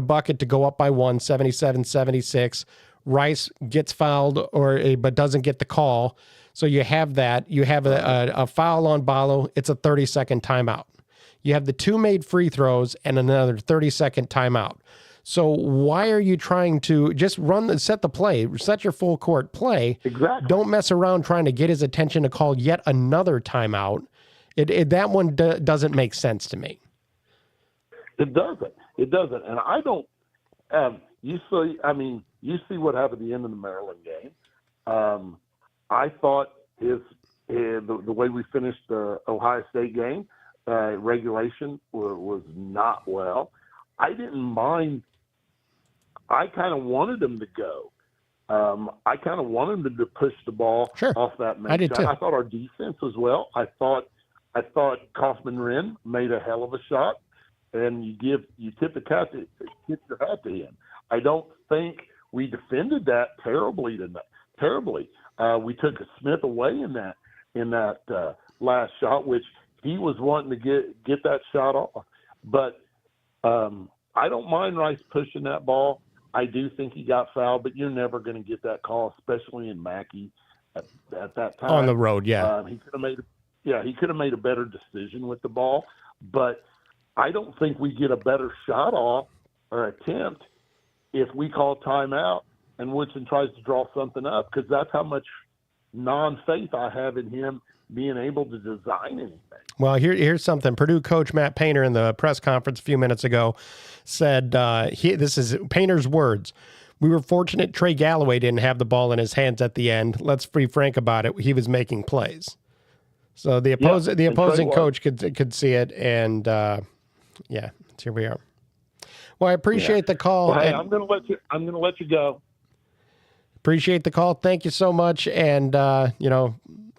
bucket to go up by 1, 77-76. Rice gets fouled but doesn't get the call. So you have that. You have a foul on Ballo. It's a 30-second timeout. You have the 2 made free throws and another 30-second timeout. So why are you trying to just set the play, set your full court play? Exactly. Don't mess around trying to get his attention to call yet another timeout. That one doesn't make sense to me. It doesn't. And I don't. You see what happened at the end of the Maryland game. I thought the way we finished the Ohio State game, regulation was not well. I didn't mind. I kind of wanted them to go. I kind of wanted them to push the ball off that match. I did too. I thought our defense as well. I thought Kaufman-Wren made a hell of a shot, and you tip your hat to him. I don't think we defended that terribly. We took a Smith away in that last shot, which he was wanting to get that shot off. But I don't mind Rice pushing that ball. I do think he got fouled, but you're never going to get that call, especially in Mackey at that time. On the road, yeah. He could have made a better decision with the ball, but I don't think we get a better shot off or attempt if we call timeout and Woodson tries to draw something up, because that's how much non-faith I have in him being able to design anything. Well, here's something. Purdue coach Matt Painter in the press conference a few minutes ago said, this is Painter's words, "We were fortunate Trey Galloway didn't have the ball in his hands at the end. Let's be frank about it. He was making plays." So the opposing coach could see it, and here we are. Well, I appreciate the call. Well, hey, I'm going to let you go. Appreciate the call. Thank you so much. And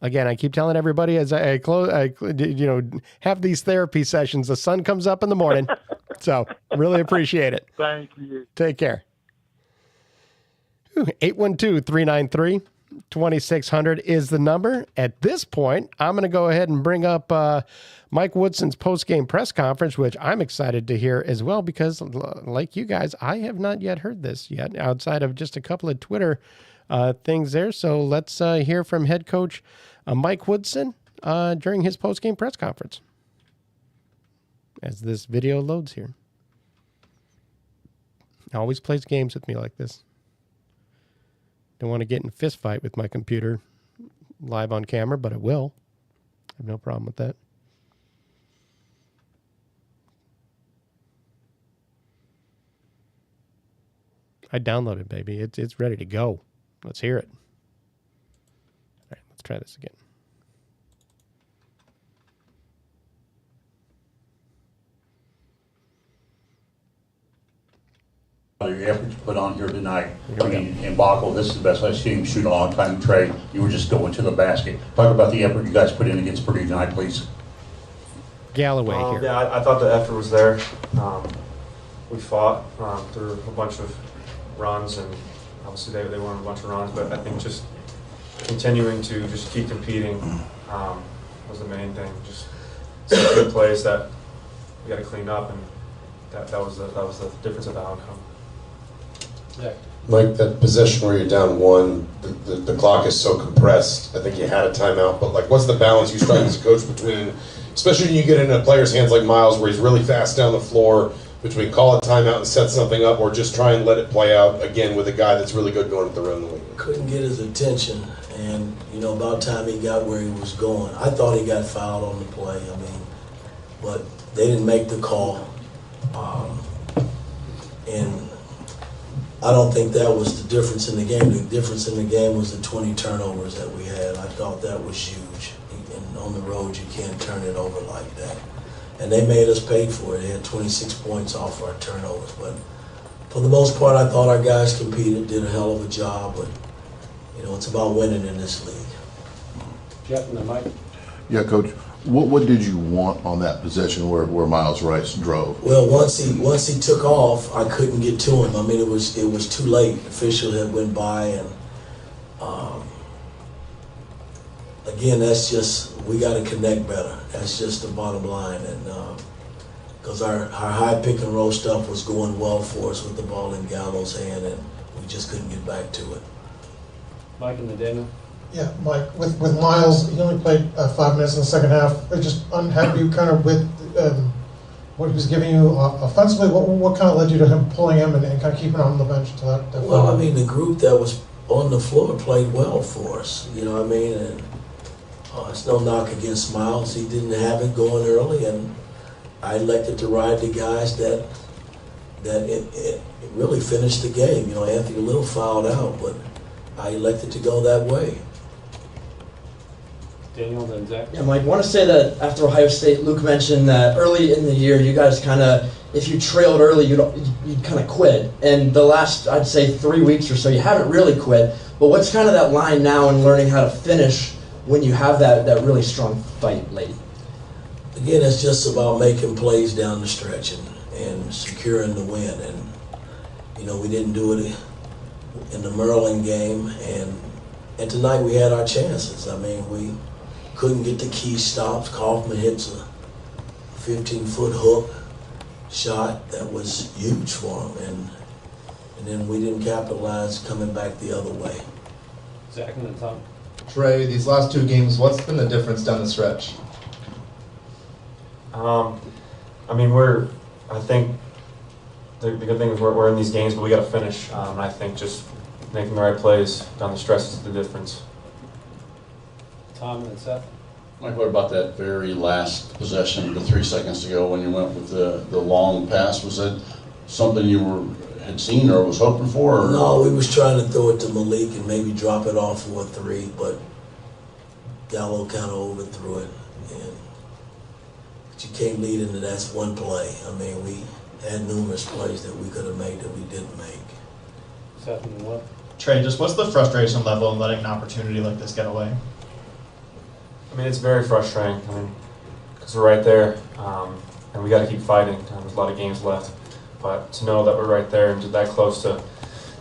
again, I keep telling everybody as I have these therapy sessions, the sun comes up in the morning. So really appreciate it. Thank you. Take care. 812-393-2600 is the number. At this point, I'm going to go ahead and bring up Mike Woodson's post-game press conference, which I'm excited to hear as well, because like you guys, I have not yet heard this yet outside of just a couple of Twitter things there. So let's hear from head coach Mike Woodson during his post-game press conference as this video loads here. Always plays games with me like this. Don't want to get in a fist fight with my computer live on camera, but I will. I have no problem with that. I downloaded, baby. It's ready to go. Let's hear it. All right, let's try this again. Your effort you put on here tonight. I mean, in Bacco, this is the best I've seen him shoot in a long time. Trey, you were just going to the basket. Talk about the effort you guys put in against Purdue tonight, please. Galloway here. Yeah, I thought the effort was there. We fought through a bunch of runs, and obviously they won a bunch of runs, but I think just continuing to just keep competing was the main thing. Just some good plays that we got to clean up, and that was the difference of the outcome. Yeah. Mike, that possession where you're down one, the clock is so compressed. I think you had a timeout, but like, what's the balance you strike as a coach between, especially when you get in a player's hands like Miles, where he's really fast down the floor, between call a timeout and set something up, or just try and let it play out again with a guy that's really good going at the rim in the wing? Couldn't get his attention, and about time he got where he was going. I thought he got fouled on the play. But they didn't make the call, and I don't think that was the difference in the game. The difference in the game was the 20 turnovers that we had. I thought that was huge. And on the road, you can't turn it over like that. And they made us pay for it. They had 26 points off our turnovers. But for the most part, I thought our guys competed, did a hell of a job. But, it's about winning in this league. Jeff and the Mike. Yeah, Coach. What did you want on that possession where Miles Rice drove? Well, once he took off, I couldn't get to him. It was too late. The official had went by, and again, that's just, we got to connect better. That's just the bottom line, and because our high pick and roll stuff was going well for us with the ball in Gallo's hand, and we just couldn't get back to it. Mike and the Daniel. Yeah, Mike, with Miles, he only played 5 minutes in the second half. I just unhappy kind of with what he was giving you offensively. What kind of led you to him pulling him and kind of keeping him on the bench until that Well, the group that was on the floor played well for us. And it's no knock against Miles. He didn't have it going early, and I elected to ride the guys that it really finished the game. Anthony Little fouled out, but I elected to go that way. Daniel, then Zach. Yeah, Mike, I want to say that after Ohio State, Luke mentioned that early in the year, you guys kind of, if you trailed early, you'd kind of quit. And the last, I'd say, 3 weeks or so, you haven't really quit. But what's kind of that line now in learning how to finish when you have that really strong fight late? Again, it's just about making plays down the stretch and securing the win. And, we didn't do it in the Maryland game. And tonight we had our chances. We couldn't get the key stops. Kaufman hits a 15-foot hook shot that was huge for him, and then we didn't capitalize coming back the other way. Zach and then Tom. Trey, these last 2 games, what's been the difference down the stretch? I think the good thing is we're in these games, but we got to finish. And I think just making the right plays down the stretch is the difference. Tom and Seth. Mike, what about that very last possession, the 3 seconds to go when you went with the long pass? Was that something you had seen or was hoping for? Or? No, we was trying to throw it to Malik and maybe drop it off for a 3, but Gallo kind of overthrew it. But you can't lead into that's one play. We had numerous plays that we could have made that we didn't make. Seth and what? Trey, just what's the frustration level in letting an opportunity like this get away? It's very frustrating. Because we're right there, and we got to keep fighting. There's a lot of games left, but to know that we're right there and that close to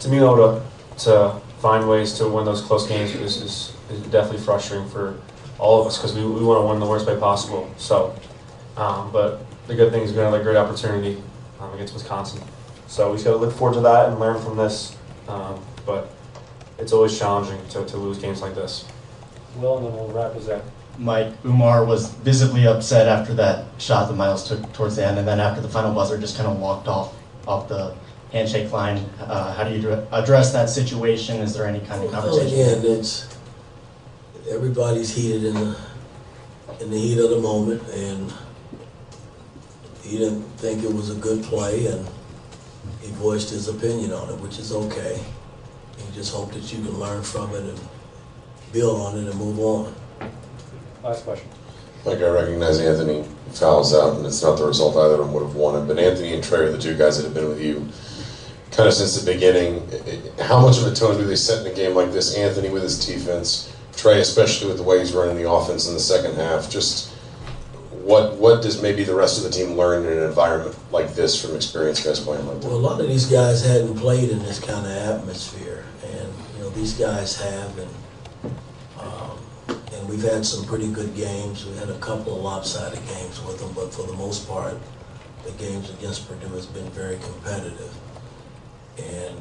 being able to find ways to win those close games is definitely frustrating for all of us because we want to win the worst way possible. So, but the good thing is we have a great opportunity against Wisconsin. So we just got to look forward to that and learn from this. But it's always challenging to lose games like this. Will, and then we'll wrap us up. Mike, Umar was visibly upset after that shot that Miles took towards the end, and then after the final buzzer just kind of walked off the handshake line. How do you address that situation? Is there any kind of conversation? Well, again, everybody's heated in the heat of the moment, and he didn't think it was a good play, and he voiced his opinion on it, which is okay. You just hope that you can learn from it and build on it and move on. Last question. Like, I recognize Anthony fouls out, and it's not the result either of them would have wanted, but Anthony and Trey are the two guys that have been with you kind of since the beginning. How much of a tone do they set in a game like this? Anthony with his defense, Trey especially with the way he's running the offense in the second half. Just what does maybe the rest of the team learn in an environment like this from experienced guys playing like that? Well, a lot of these guys hadn't played in this kind of atmosphere, and these guys have, and we've had some pretty good games. We had a couple of lopsided games with them, but for the most part, the games against Purdue has been very competitive. And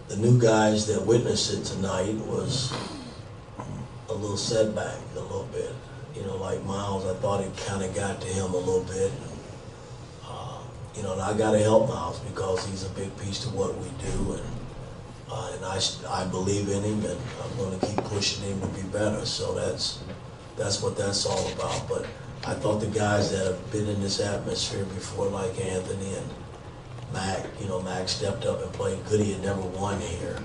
the new guys that witnessed it tonight was a little setback, a little bit. Like Miles, I thought it kind of got to him a little bit. And I got to help Miles because he's a big piece to what we do, and I believe in him, and I'm going to keep pushing him to be better. So that's what that's all about. But I thought the guys that have been in this atmosphere before, like Anthony and Mac, Mac stepped up and played good. He had never won here.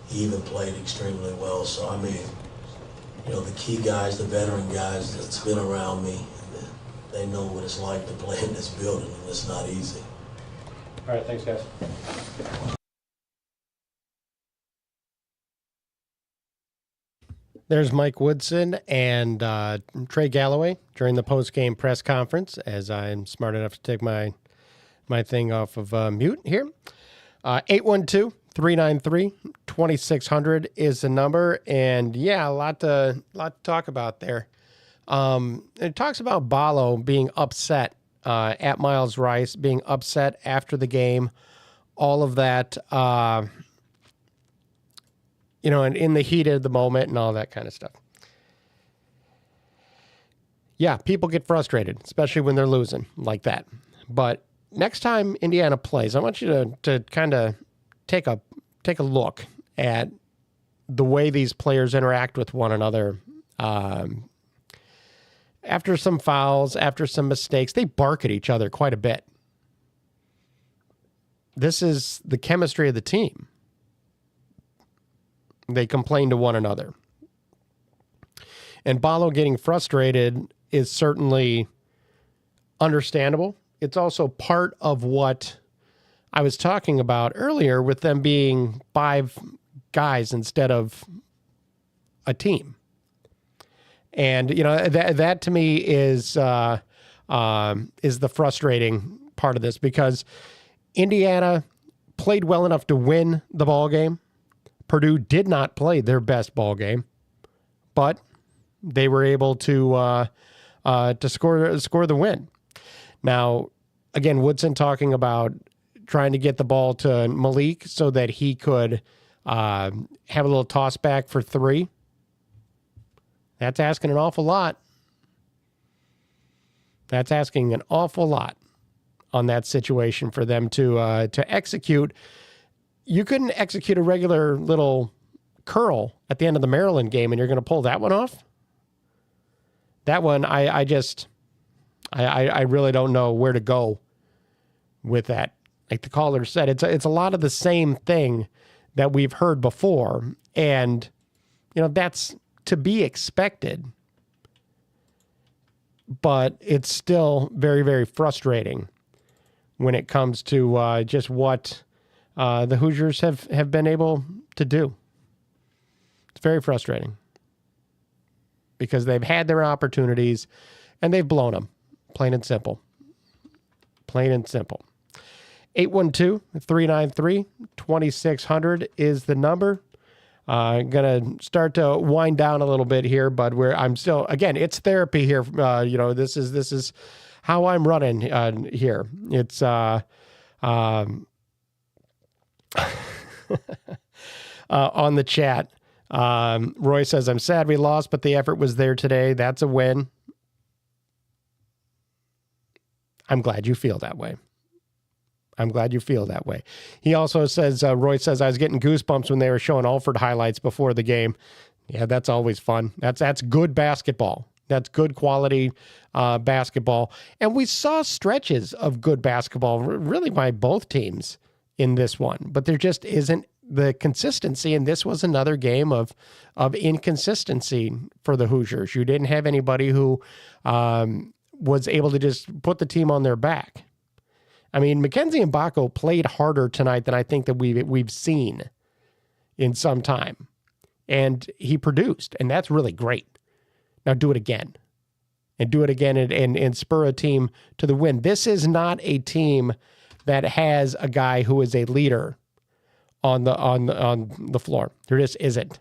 He even played extremely well. So, I mean, the key guys, the veteran guys that's been around me, they know what it's like to play in this building, and it's not easy. All right, thanks, guys. There's Mike Woodson and Trey Galloway during the post-game press conference, as I'm smart enough to take my thing off of mute here. 812-393-2600 is the number, and yeah, a lot to talk about there. It talks about Ballo being upset at Miles Rice, being upset after the game, all of that, and in the heat of the moment and all that kind of stuff. Yeah, people get frustrated, especially when they're losing like that. But next time Indiana plays, I want you to kind of take a look at the way these players interact with one another. After some fouls, after some mistakes, they bark at each other quite a bit. This is the chemistry of the team. They complain to one another. And Ballo getting frustrated is certainly understandable. It's also part of what I was talking about earlier with them being 5 guys instead of a team. And, that to me is the frustrating part of this, because Indiana played well enough to win the ball game. Purdue did not play their best ball game, but they were able to score the win. Now, again, Woodson talking about trying to get the ball to Malik so that he could have a little toss back for 3. That's asking an awful lot. That's asking an awful lot on that situation for them to execute. You couldn't execute a regular little curl at the end of the Maryland game, and you're going to pull that one off? That one, I really don't know where to go with that. Like the caller said, it's a lot of the same thing that we've heard before, and that's to be expected. But it's still very, very frustrating when it comes to just what the Hoosiers have been able to do. It's very frustrating because they've had their opportunities and they've blown them. Plain and simple. Plain and simple. 812-393-2600 is the number. Gonna start to wind down a little bit here, but I'm still, again, it's therapy here. This is how I'm running here. It's on the chat. Roy says, I'm sad we lost, but the effort was there today. That's a win. I'm glad you feel that way. He also says, Roy says, I was getting goosebumps when they were showing Alford highlights before the game. Yeah, that's always fun. That's good basketball. That's good quality basketball. And we saw stretches of good basketball really by both teams in this one, but there just isn't the consistency. And this was another game of inconsistency for the Hoosiers. You didn't have anybody who was able to just put the team on their back. I mean, Mackenzie Mbako played harder tonight than I think that we've seen in some time. And he produced, and that's really great. Now do it again. And do it again and spur a team to the win. This is not a team that has a guy who is a leader on the floor. There just isn't.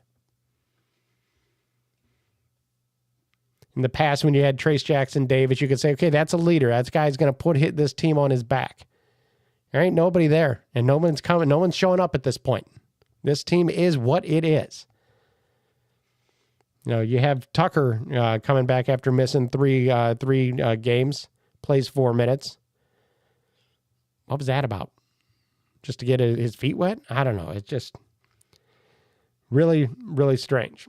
In the past, when you had Trace Jackson Davis, you could say, okay, that's a leader. That guy's going to put this team on his back. There ain't nobody there, and no one's coming. No one's showing up at this point. This team is what it is. You have Tucker coming back after missing three games, plays 4 minutes. What was that about? Just to get his feet wet? I don't know. It's just really, really strange.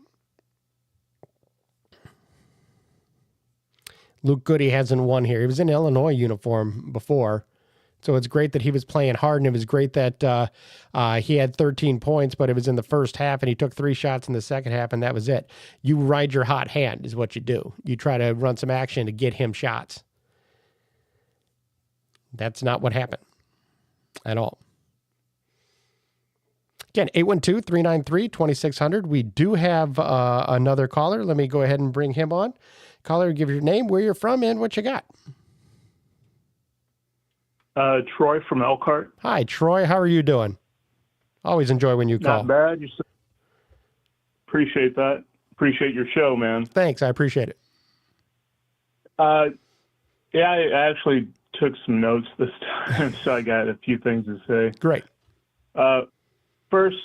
Luke Goody hasn't won here. He was in Illinois uniform before, so it's great that he was playing hard, and it was great that he had 13 points, but it was in the first half, and he took 3 shots in the second half, and that was it. You ride your hot hand is what you do. You try to run some action to get him shots. That's not what happened at all. Again, 812-393-2600. We do have another caller. Let me go ahead and bring him on. Caller, give your name, where you're from, and what you got. Troy from Elkhart. Hi, Troy. How are you doing? Always enjoy when you call. Not bad. Appreciate that. Appreciate your show, man. Thanks. I appreciate it. Yeah, I actually took some notes this time, so I got a few things to say. Great. First,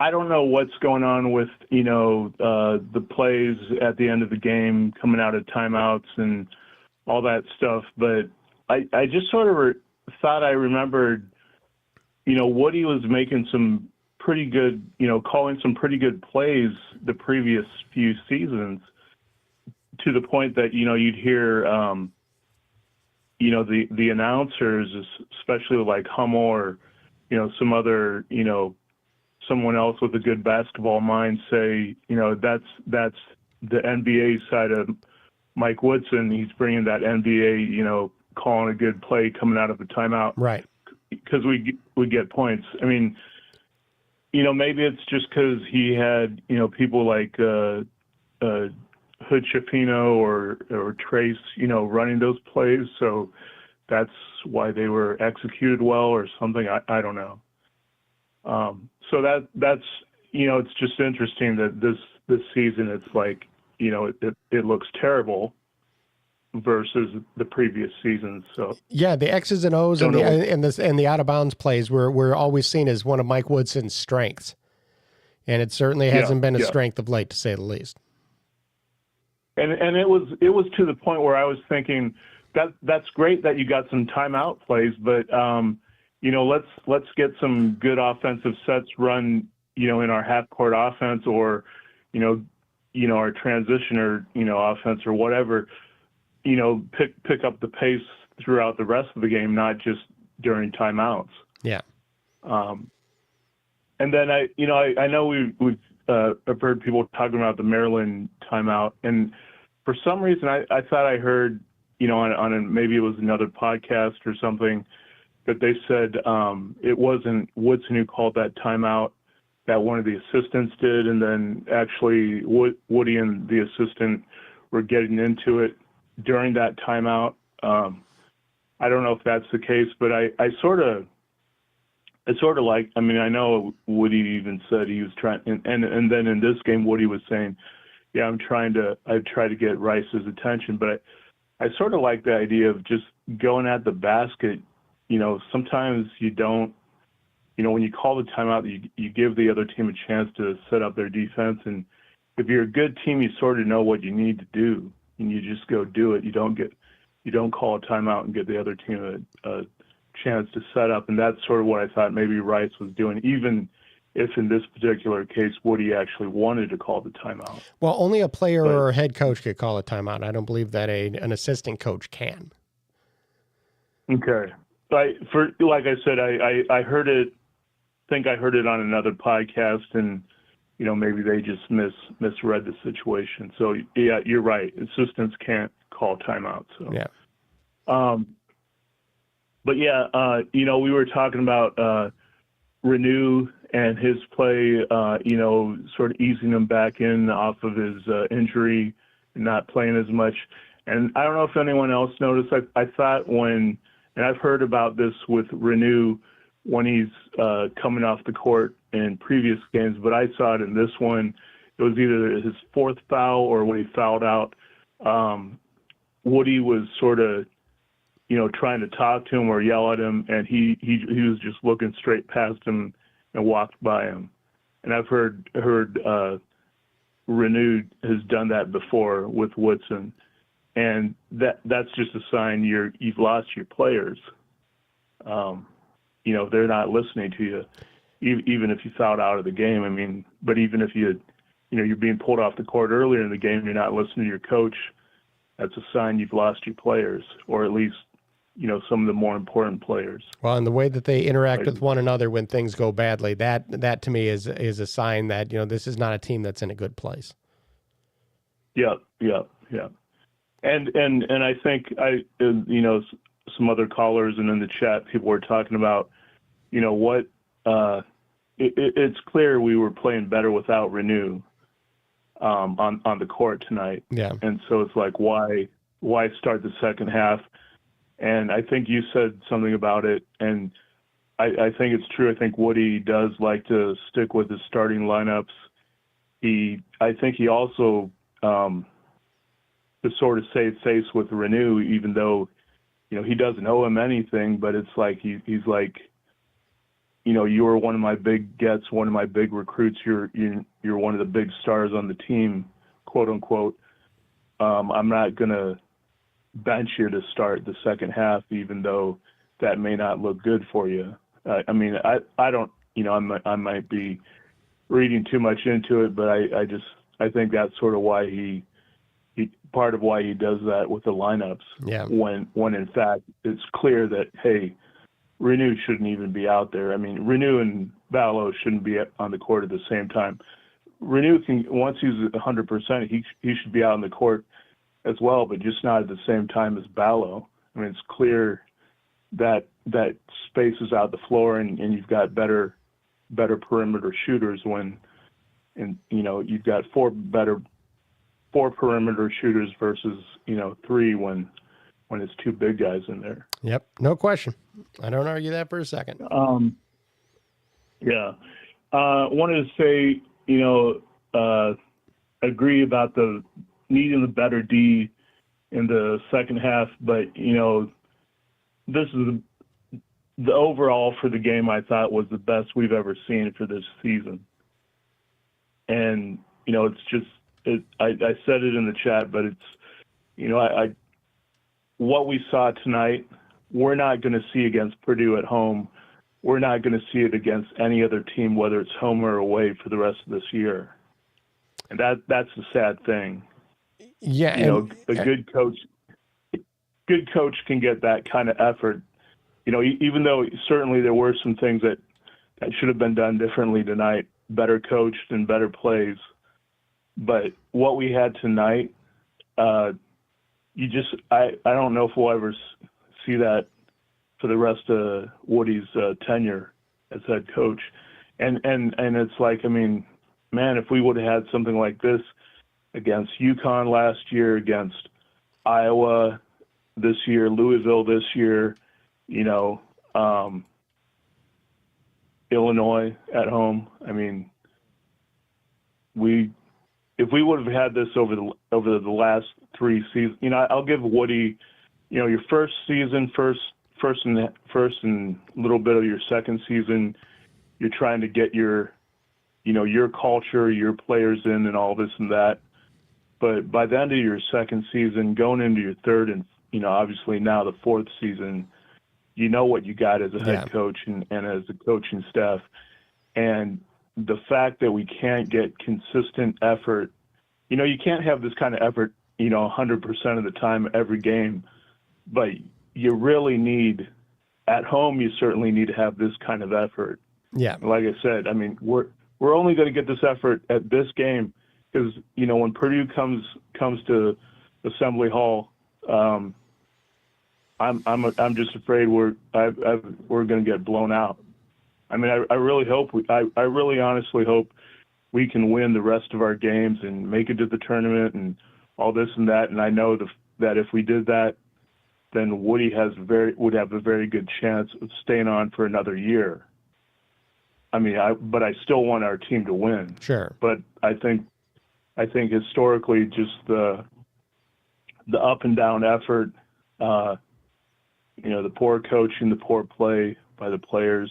I don't know what's going on with, the plays at the end of the game, coming out of timeouts and all that stuff, but I just sort of thought I remembered, Woody was making some pretty good, calling some pretty good plays the previous few seasons, to the point that, you'd hear, the announcers, especially like Hummel or, some other, someone else with a good basketball mind say, that's the NBA side of Mike Woodson. He's bringing that NBA, calling a good play coming out of a timeout. Right. Because we get points. I mean, maybe it's just because he had, people like Hood Schifino or Trace, running those plays. So that's why they were executed well or something. I don't know. So that's, it's just interesting that this season, it's like, it looks terrible versus the previous seasons. So yeah, the X's and O's and the out of bounds plays we're always seen as one of Mike Woodson's strengths, and it certainly hasn't been a strength of late, to say the least. And it was to the point where I was thinking that's great that you got some timeout plays, but let's get some good offensive sets run, in our half court offense or, our transition or, offense or whatever, pick up the pace throughout the rest of the game, not just during timeouts. Yeah. And then I know we've I've heard people talking about the Maryland timeout, and for some reason I thought I heard, maybe it was another podcast or something, that they said it wasn't Woodson who called that timeout, that one of the assistants did, and then actually Woody and the assistant were getting into it during that timeout. I don't know if that's the case, but I sort of like, I mean, I know Woody even said he was trying, and then in this game, Woody was saying, yeah, I try to get Rice's attention, but I sort of like the idea of just going at the basket. You know, sometimes you don't, you know, when you call the timeout, you give the other team a chance to set up their defense. And if you're a good team, you sort of know what you need to do, and you just go do it. You don't call a timeout and give the other team a chance to set up. And that's sort of what I thought maybe Rice was doing, even if in this particular case, Woody actually wanted to call the timeout. Well, only a player or a head coach could call a timeout. I don't believe that an assistant coach can. Okay. Like I said, I heard it, think I heard it on another podcast, and, you know, maybe they just misread the situation. So, yeah, you're right. Assistants can't call timeout. So, yeah. But, yeah, you know, we were talking about Renew and his play, you know, sort of easing him back in off of his injury and not playing as much. And I don't know if anyone else noticed, I thought when, and I've heard about this with Renew when he's coming off the court in previous games, but I saw it in this one. It was either his fourth foul or when he fouled out. Woody was sort of, you know, trying to talk to him or yell at him, and he was just looking straight past him and walked by him. And I've heard Renew has done that before with Woodson, and that's just a sign you've lost your players. You know, they're not listening to you, even if you fouled out of the game. I mean, but even if you're being pulled off the court earlier in the game, you're not listening to your coach. That's a sign you've lost your players, or at least, you know, some of the more important players. Well, and the way that they interact with one another when things go badly, that to me is a sign that, you know, this is not a team that's in a good place. Yeah. And I think you know, some other callers and in the chat, people were talking about, you know, what it's clear we were playing better without Renew on the court tonight. Yeah. And so it's like, why start the second half? And I think you said something about it, and I think it's true. I think Woody does like to stick with his starting lineups. I think he also to sort of save face with Renew, even though, you know, he doesn't owe him anything, but it's like he's like, you know, you were one of my big gets, one of my big recruits. You're one of the big stars on the team, quote unquote. I'm not gonna bench you to start the second half, even though that may not look good for you. I mean, I don't, you know, I might be reading too much into it, but I think that's sort of why he part of why he does that with the lineups. Yeah. When in fact it's clear that, hey, Renew shouldn't even be out there. I mean, Renew and Ballo shouldn't be on the court at the same time. Renew can, once he's 100%, he should be out on the court as well, but just not at the same time as Ballo. I mean, it's clear that spaces out the floor, and you've got better perimeter shooters when, and you know, you've got four perimeter shooters versus, you know, 3 when it's 2 big guys in there. Yep, no question. I don't argue that for a second. Yeah. Wanted to say, you know, agree about the needing the better D in the second half, but, you know, this is the overall for the game, I thought, was the best we've ever seen for this season. And, you know, it's just, I said it in the chat, but it's, you know, what we saw tonight, we're not going to see against Purdue at home. We're not going to see it against any other team, whether it's home or away, for the rest of this year. And that's the sad thing. Yeah. You know, a good coach can get that kind of effort. You know, even though certainly there were some things that should have been done differently tonight, better coached and better plays. But what we had tonight, I don't know if we'll ever see that for the rest of Woody's tenure as head coach. And it's like, I mean, man, if we would have had something like this against UConn last year, against Iowa, this year, Louisville this year, Illinois at home. I mean, if we would have had this over the last 3 seasons, I'll give Woody, your first season, first and a little bit of your second season, you're trying to get your culture, your players in, and all this and that. But by the end of your second season, going into your third and obviously now the fourth season, you know what you got as a head coach and as a coaching staff. And the fact that we can't get consistent effort, you can't have this kind of effort, 100% of the time every game, but you really need, at home, you certainly need to have this kind of effort. Yeah. Like I said, I mean, we're only going to get this effort at this game because, when Purdue comes to Assembly Hall, I'm just afraid we're going to get blown out. I mean, I really hope I really honestly hope we can win the rest of our games and make it to the tournament and all this and that. And I know that if we did that, then Woody would have a very good chance of staying on for another year. I mean, but I still want our team to win. Sure. But I think historically, just the up and down effort, the poor coaching, the poor play by the players.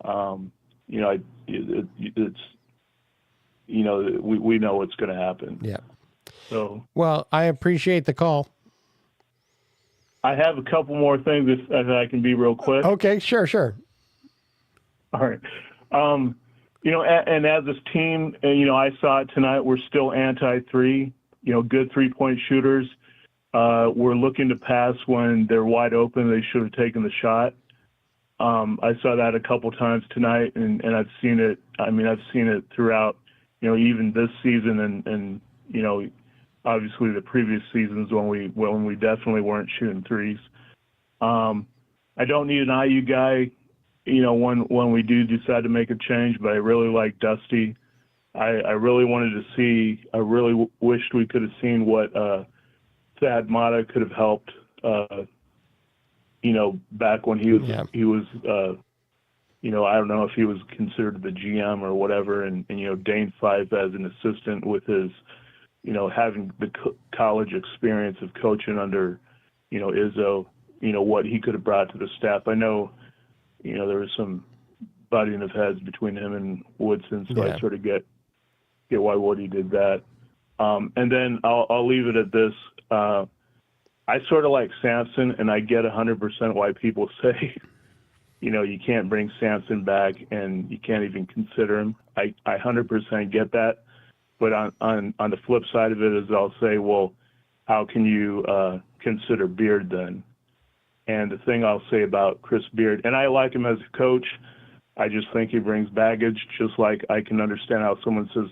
We know what's going to happen. Yeah. So. Well, I appreciate the call. I have a couple more things if I can be real quick. Okay, sure. All right. And as this team, I saw it tonight, we're still anti-3, good 3-point shooters. We're looking to pass when they're wide open. They should have taken the shot. I saw that a couple times tonight, and I've seen it. I mean, I've seen it throughout, even this season and obviously the previous seasons when we definitely weren't shooting threes. I don't need an IU guy, when we do decide to make a change, but I really like Dusty. I really wanted to see. I really wished we could have seen what Thad Matta could have helped. Back when he was, I don't know if he was considered the GM or whatever, and Dane Fife as an assistant with his, having the college experience of coaching under, Izzo, what he could have brought to the staff. I know, there was some butting of heads between him and Woodson, so I sort of get why Woody did that. And then I'll leave it at this. I sort of like Sampson, and I get 100% why people say, you can't bring Sampson back and you can't even consider him. I 100% get that. But on the flip side of it is I'll say, well, how can you consider Beard then? And the thing I'll say about Chris Beard, and I like him as a coach, I just think he brings baggage, just like I can understand how someone says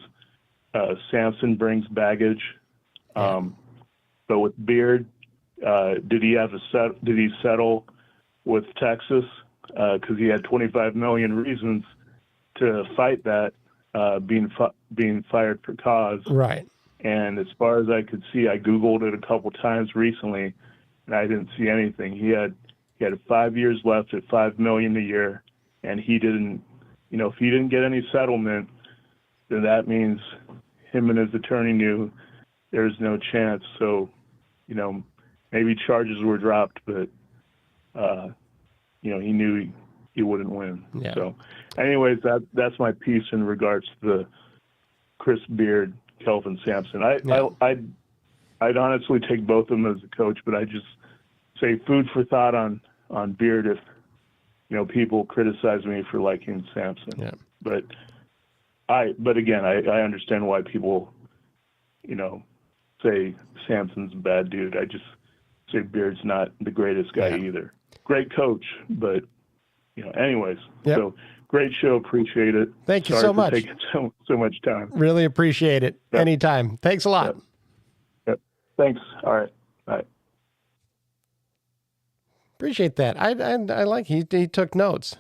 Sampson brings baggage. But with Beard, did he settle with Texas? Because he had 25 million reasons to fight that, being fired for cause. Right. And as far as I could see, I Googled it a couple times recently, and I didn't see anything. He had 5 years left at $5 million a year, and he didn't. If he didn't get any settlement, then that means him and his attorney knew there's no chance. So, maybe charges were dropped, but he knew he wouldn't win. Yeah. So, anyways, that's my piece in regards to the Chris Beard, Kelvin Sampson. I'd honestly take both of them as a coach, but I just say food for thought on Beard if people criticize me for liking Sampson. Yeah. But again, I understand why people say Sampson's a bad dude. I just say Beard's not the greatest guy either. Great coach, but anyways. Yep. So great show. Appreciate it. Thank you Sorry so much. for taking so much time. Really appreciate it. Yep. Anytime. Thanks a lot. Yep. Thanks. All right. Bye. Appreciate that. I like he took notes.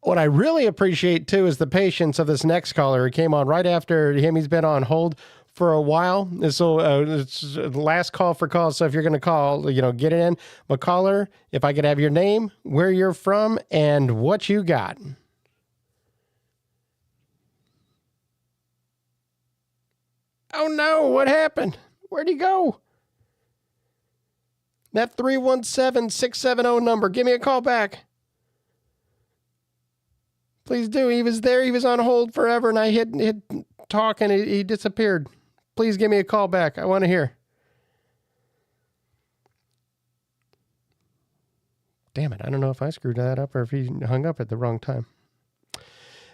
What I really appreciate too is the patience of this next caller who came on right after him. He's been on hold for a while. So it's the last call for calls. So if you're going to call, get it in. But caller, if I could have your name, where you're from, and what you got. Oh, no. What happened? Where'd he go? That 317-670 number. Give me a call back. Please do. He was there. He was on hold forever, and I hit talk, and he disappeared. Please give me a call back. I want to hear. Damn it. I don't know if I screwed that up or if he hung up at the wrong time.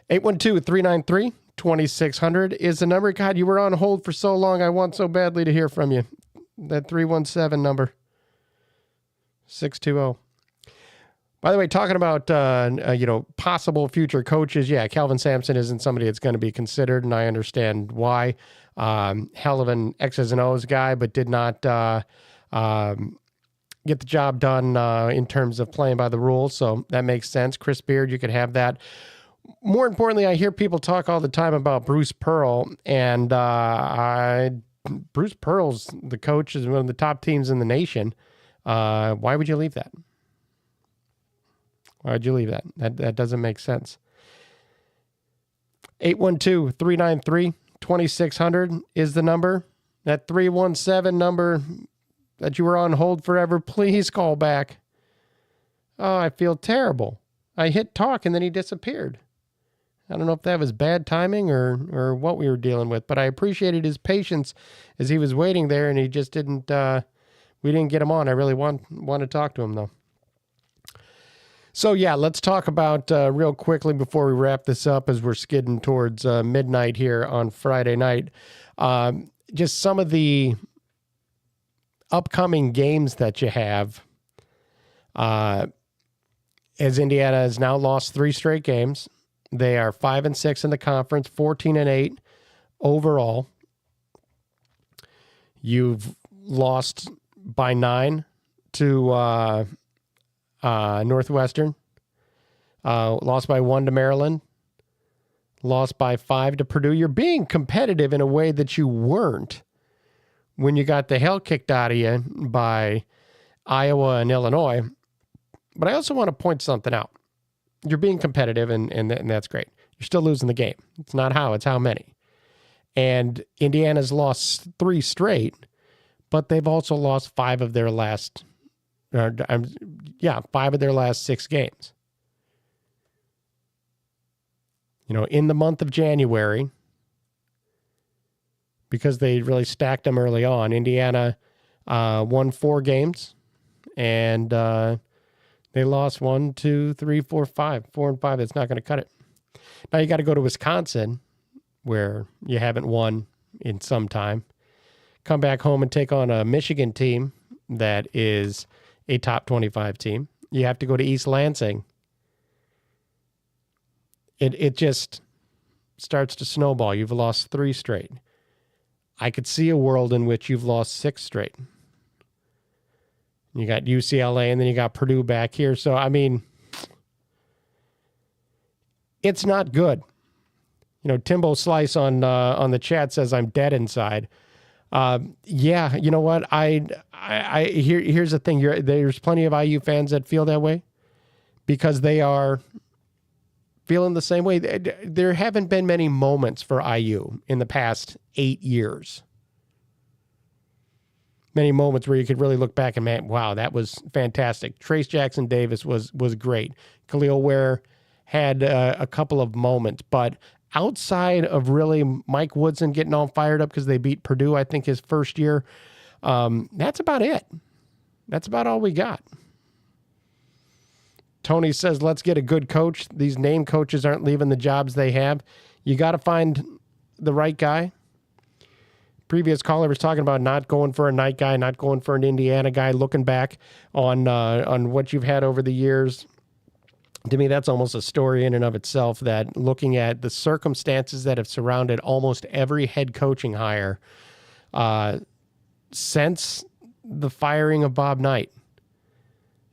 812-393-2600 is the number. God, you were on hold for so long. I want so badly to hear from you. That 317 number. 620. By the way, talking about, possible future coaches, yeah, Calvin Sampson isn't somebody that's going to be considered, and I understand why. Hell of an X's and O's guy, but did not get the job done in terms of playing by the rules, so that makes sense. Chris Beard, you could have that. More importantly, I hear people talk all the time about Bruce Pearl, and Bruce Pearl's the coach, is one of the top teams in the nation. Why would you leave that? Why'd you leave that? That doesn't make sense. 812-393-2600 is the number. That 317 number that you were on hold forever, please call back. Oh, I feel terrible. I hit talk and then he disappeared. I don't know if that was bad timing or what we were dealing with, but I appreciated his patience as he was waiting there, and he just didn't, we didn't get him on. I really want to talk to him, though. So, yeah, let's talk about real quickly before we wrap this up as we're skidding towards midnight here on Friday night. Just some of the upcoming games that you have. As Indiana has now lost 3 straight games. They are 5-6 in the conference, 14-8 overall. You've lost by 9 to Northwestern, lost by 1 to Maryland, lost by 5 to Purdue. You're being competitive in a way that you weren't when you got the hell kicked out of you by Iowa and Illinois. But I also want to point something out. You're being competitive, and that's great. You're still losing the game. It's not how, it's how many. And Indiana's lost 3 straight, but they've also lost 5 of their last 5 of their last 6 games. In the month of January, because they really stacked them early on, Indiana won 4 games, and they lost 1, 2, 3, 4, 5. 4 and 5, that's not going to cut it. Now you got to go to Wisconsin, where you haven't won in some time. Come back home and take on a Michigan team that is a top 25 team. You have to go to East Lansing. It just starts to snowball. You've lost 3 straight. I could see a world in which you've lost 6 straight. You got UCLA, and then you got Purdue back here. So, I mean, it's not good. Timbo Slice on the chat says I'm dead inside. Yeah, you know what? Here's the thing. There's plenty of IU fans that feel that way because they are feeling the same way. There haven't been many moments for IU in the past 8 years. Many moments where you could really look back and, man, wow, that was fantastic. Trace Jackson Davis was great. Khalil Ware had a couple of moments, but outside of really Mike Woodson getting all fired up because they beat Purdue, I think his first year, that's about it. That's about all we got. Tony says, let's get a good coach. These name coaches aren't leaving the jobs they have. You got to find the right guy. Previous caller was talking about not going for a night guy, not going for an Indiana guy, looking back on what you've had over the years. To me, that's almost a story in and of itself, that looking at the circumstances that have surrounded almost every head coaching hire since the firing of Bob Knight.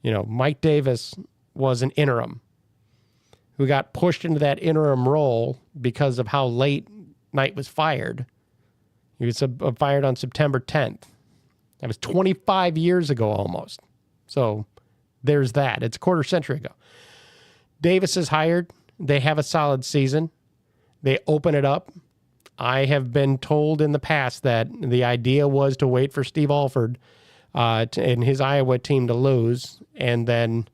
Mike Davis was an interim who got pushed into that interim role because of how late Knight was fired. He was fired on September 10th. That was 25 years ago almost. So there's that. It's a quarter century ago. Davis is hired. They have a solid season. They open it up. I have been told in the past that the idea was to wait for Steve Alford and his Iowa team to lose, and then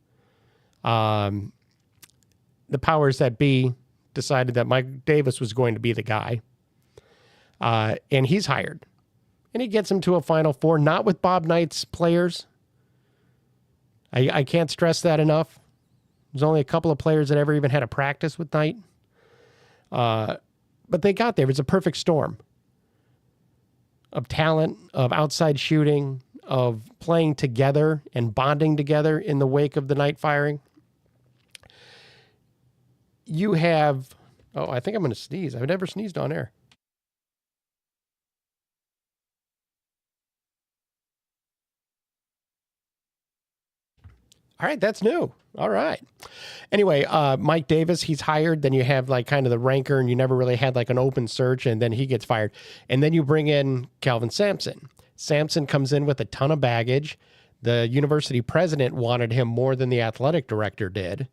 the powers that be decided that Mike Davis was going to be the guy, and he's hired. And he gets him to a Final Four, not with Bob Knight's players. I can't stress that enough. There's only a couple of players that ever even had a practice with Knight. But they got there. It was a perfect storm of talent, of outside shooting, of playing together and bonding together in the wake of the Knight firing. You have... Oh, I think I'm going to sneeze. I've never sneezed on air. All right, that's new. All right. Anyway, Mike Davis, he's hired. Then you have like kind of the rancor, and you never really had like an open search, and then he gets fired. And then you bring in Calvin Sampson. Sampson comes in with a ton of baggage. The university president wanted him more than the athletic director did.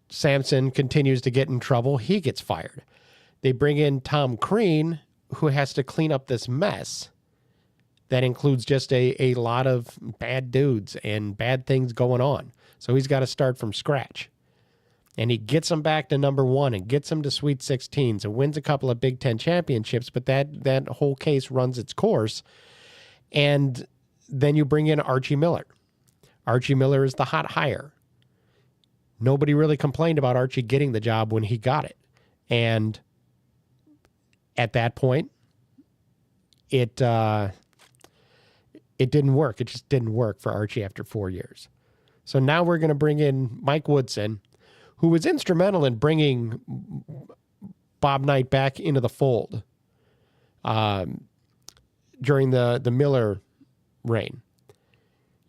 Sampson continues to get in trouble. He gets fired. They bring in Tom Crean, who has to clean up this mess. That includes just a lot of bad dudes and bad things going on. So he's got to start from scratch. And he gets them back to number one and gets them to Sweet 16s and wins a couple of Big Ten championships. But that whole case runs its course. And then you bring in Archie Miller. Archie Miller is the hot hire. Nobody really complained about Archie getting the job when he got it. And at that point, it didn't work. It just didn't work for Archie after 4 years. So now we're going to bring in Mike Woodson, who was instrumental in bringing Bob Knight back into the fold during the Miller reign.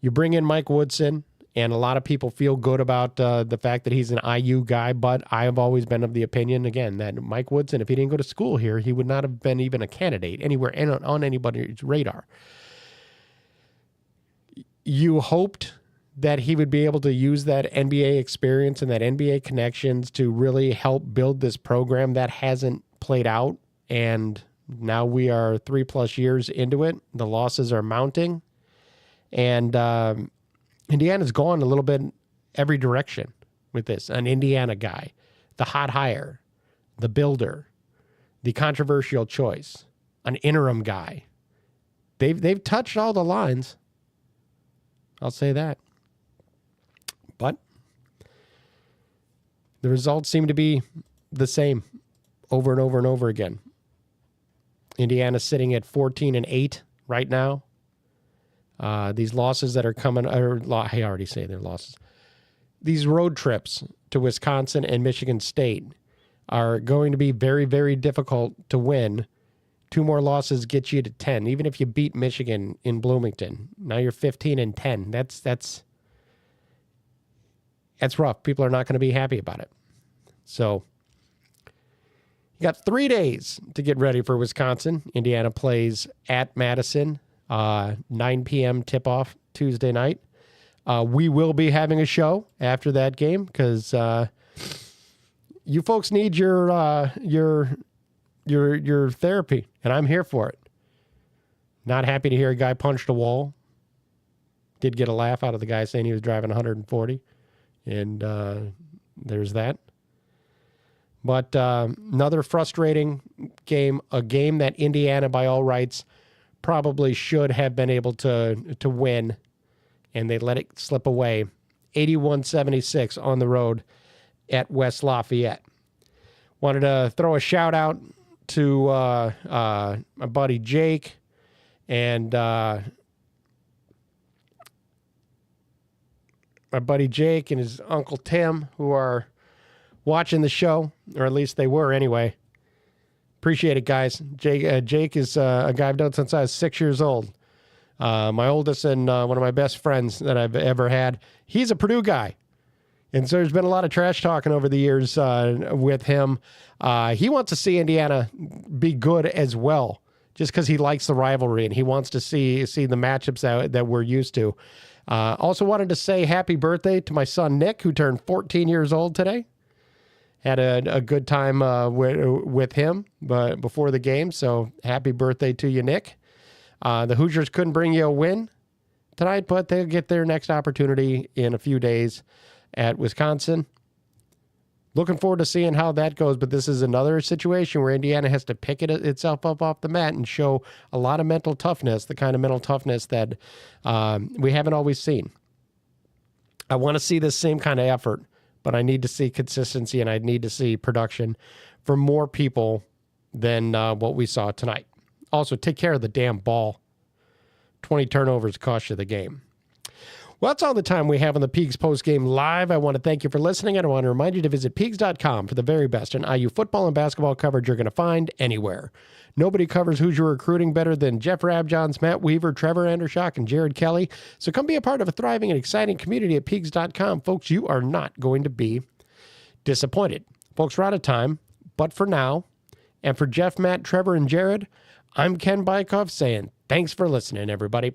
You bring in Mike Woodson, and a lot of people feel good about the fact that he's an IU guy, but I have always been of the opinion, again, that Mike Woodson, if he didn't go to school here, he would not have been even a candidate anywhere on anybody's radar. You hoped that he would be able to use that NBA experience and that NBA connections to really help build this program. That hasn't played out, and now we are 3+ years into it. The losses are mounting, and Indiana's gone a little bit every direction with this. An Indiana guy, the hot hire, the builder, the controversial choice, an interim guy. They've touched all the lines. I'll say that. But the results seem to be the same over and over and over again. Indiana's sitting at 14-8 right now. These losses that are coming, I already say they're losses. These road trips to Wisconsin and Michigan State are going to be very, very difficult to win. 2 more losses get you to 10. Even if you beat Michigan in Bloomington, now you're 15-10. That's rough. People are not going to be happy about it. So you got 3 days to get ready for Wisconsin. Indiana plays at Madison, 9 p.m. tip-off Tuesday night. We will be having a show after that game because you folks need your therapy, and I'm here for it. Not happy to hear a guy punched a wall. Did get a laugh out of the guy saying he was driving 140, and there's that. But another frustrating game, a game that Indiana, by all rights, probably should have been able to win, and they let it slip away. 81-76 on the road at West Lafayette. Wanted to throw a shout out to my buddy Jake and his Uncle Tim, who are watching the show, or at least they were anyway. Appreciate it, guys. Jake is a guy I've known since I was 6 years old. My oldest and one of my best friends that I've ever had. He's a Purdue guy. And so there's been a lot of trash talking over the years with him. He wants to see Indiana be good as well, just because he likes the rivalry and he wants to see the matchups that we're used to. Also wanted to say happy birthday to my son, Nick, who turned 14 years old today. Had a good time with him before the game, so happy birthday to you, Nick. The Hoosiers couldn't bring you a win tonight, but they'll get their next opportunity in a few days at Wisconsin. Looking forward to seeing how that goes, but this is another situation where Indiana has to pick itself up off the mat and show a lot of mental toughness, the kind of mental toughness that we haven't always seen. I want to see this same kind of effort, but I need to see consistency and I need to see production from more people than what we saw tonight. Also, take care of the damn ball. 20 turnovers cost you the game. Well, that's all the time we have on the Peegs Postgame Live. I want to thank you for listening, and I want to remind you to visit Peegs.com for the very best in IU football and basketball coverage you're going to find anywhere. Nobody covers Hoosier recruiting better than Jeff Rabjohns, Matt Weaver, Trevor Andershock, and Jared Kelly. So come be a part of a thriving and exciting community at Peegs.com. Folks, you are not going to be disappointed. Folks, we're out of time, but for now, and for Jeff, Matt, Trevor, and Jared, I'm Ken Bykoff saying thanks for listening, everybody.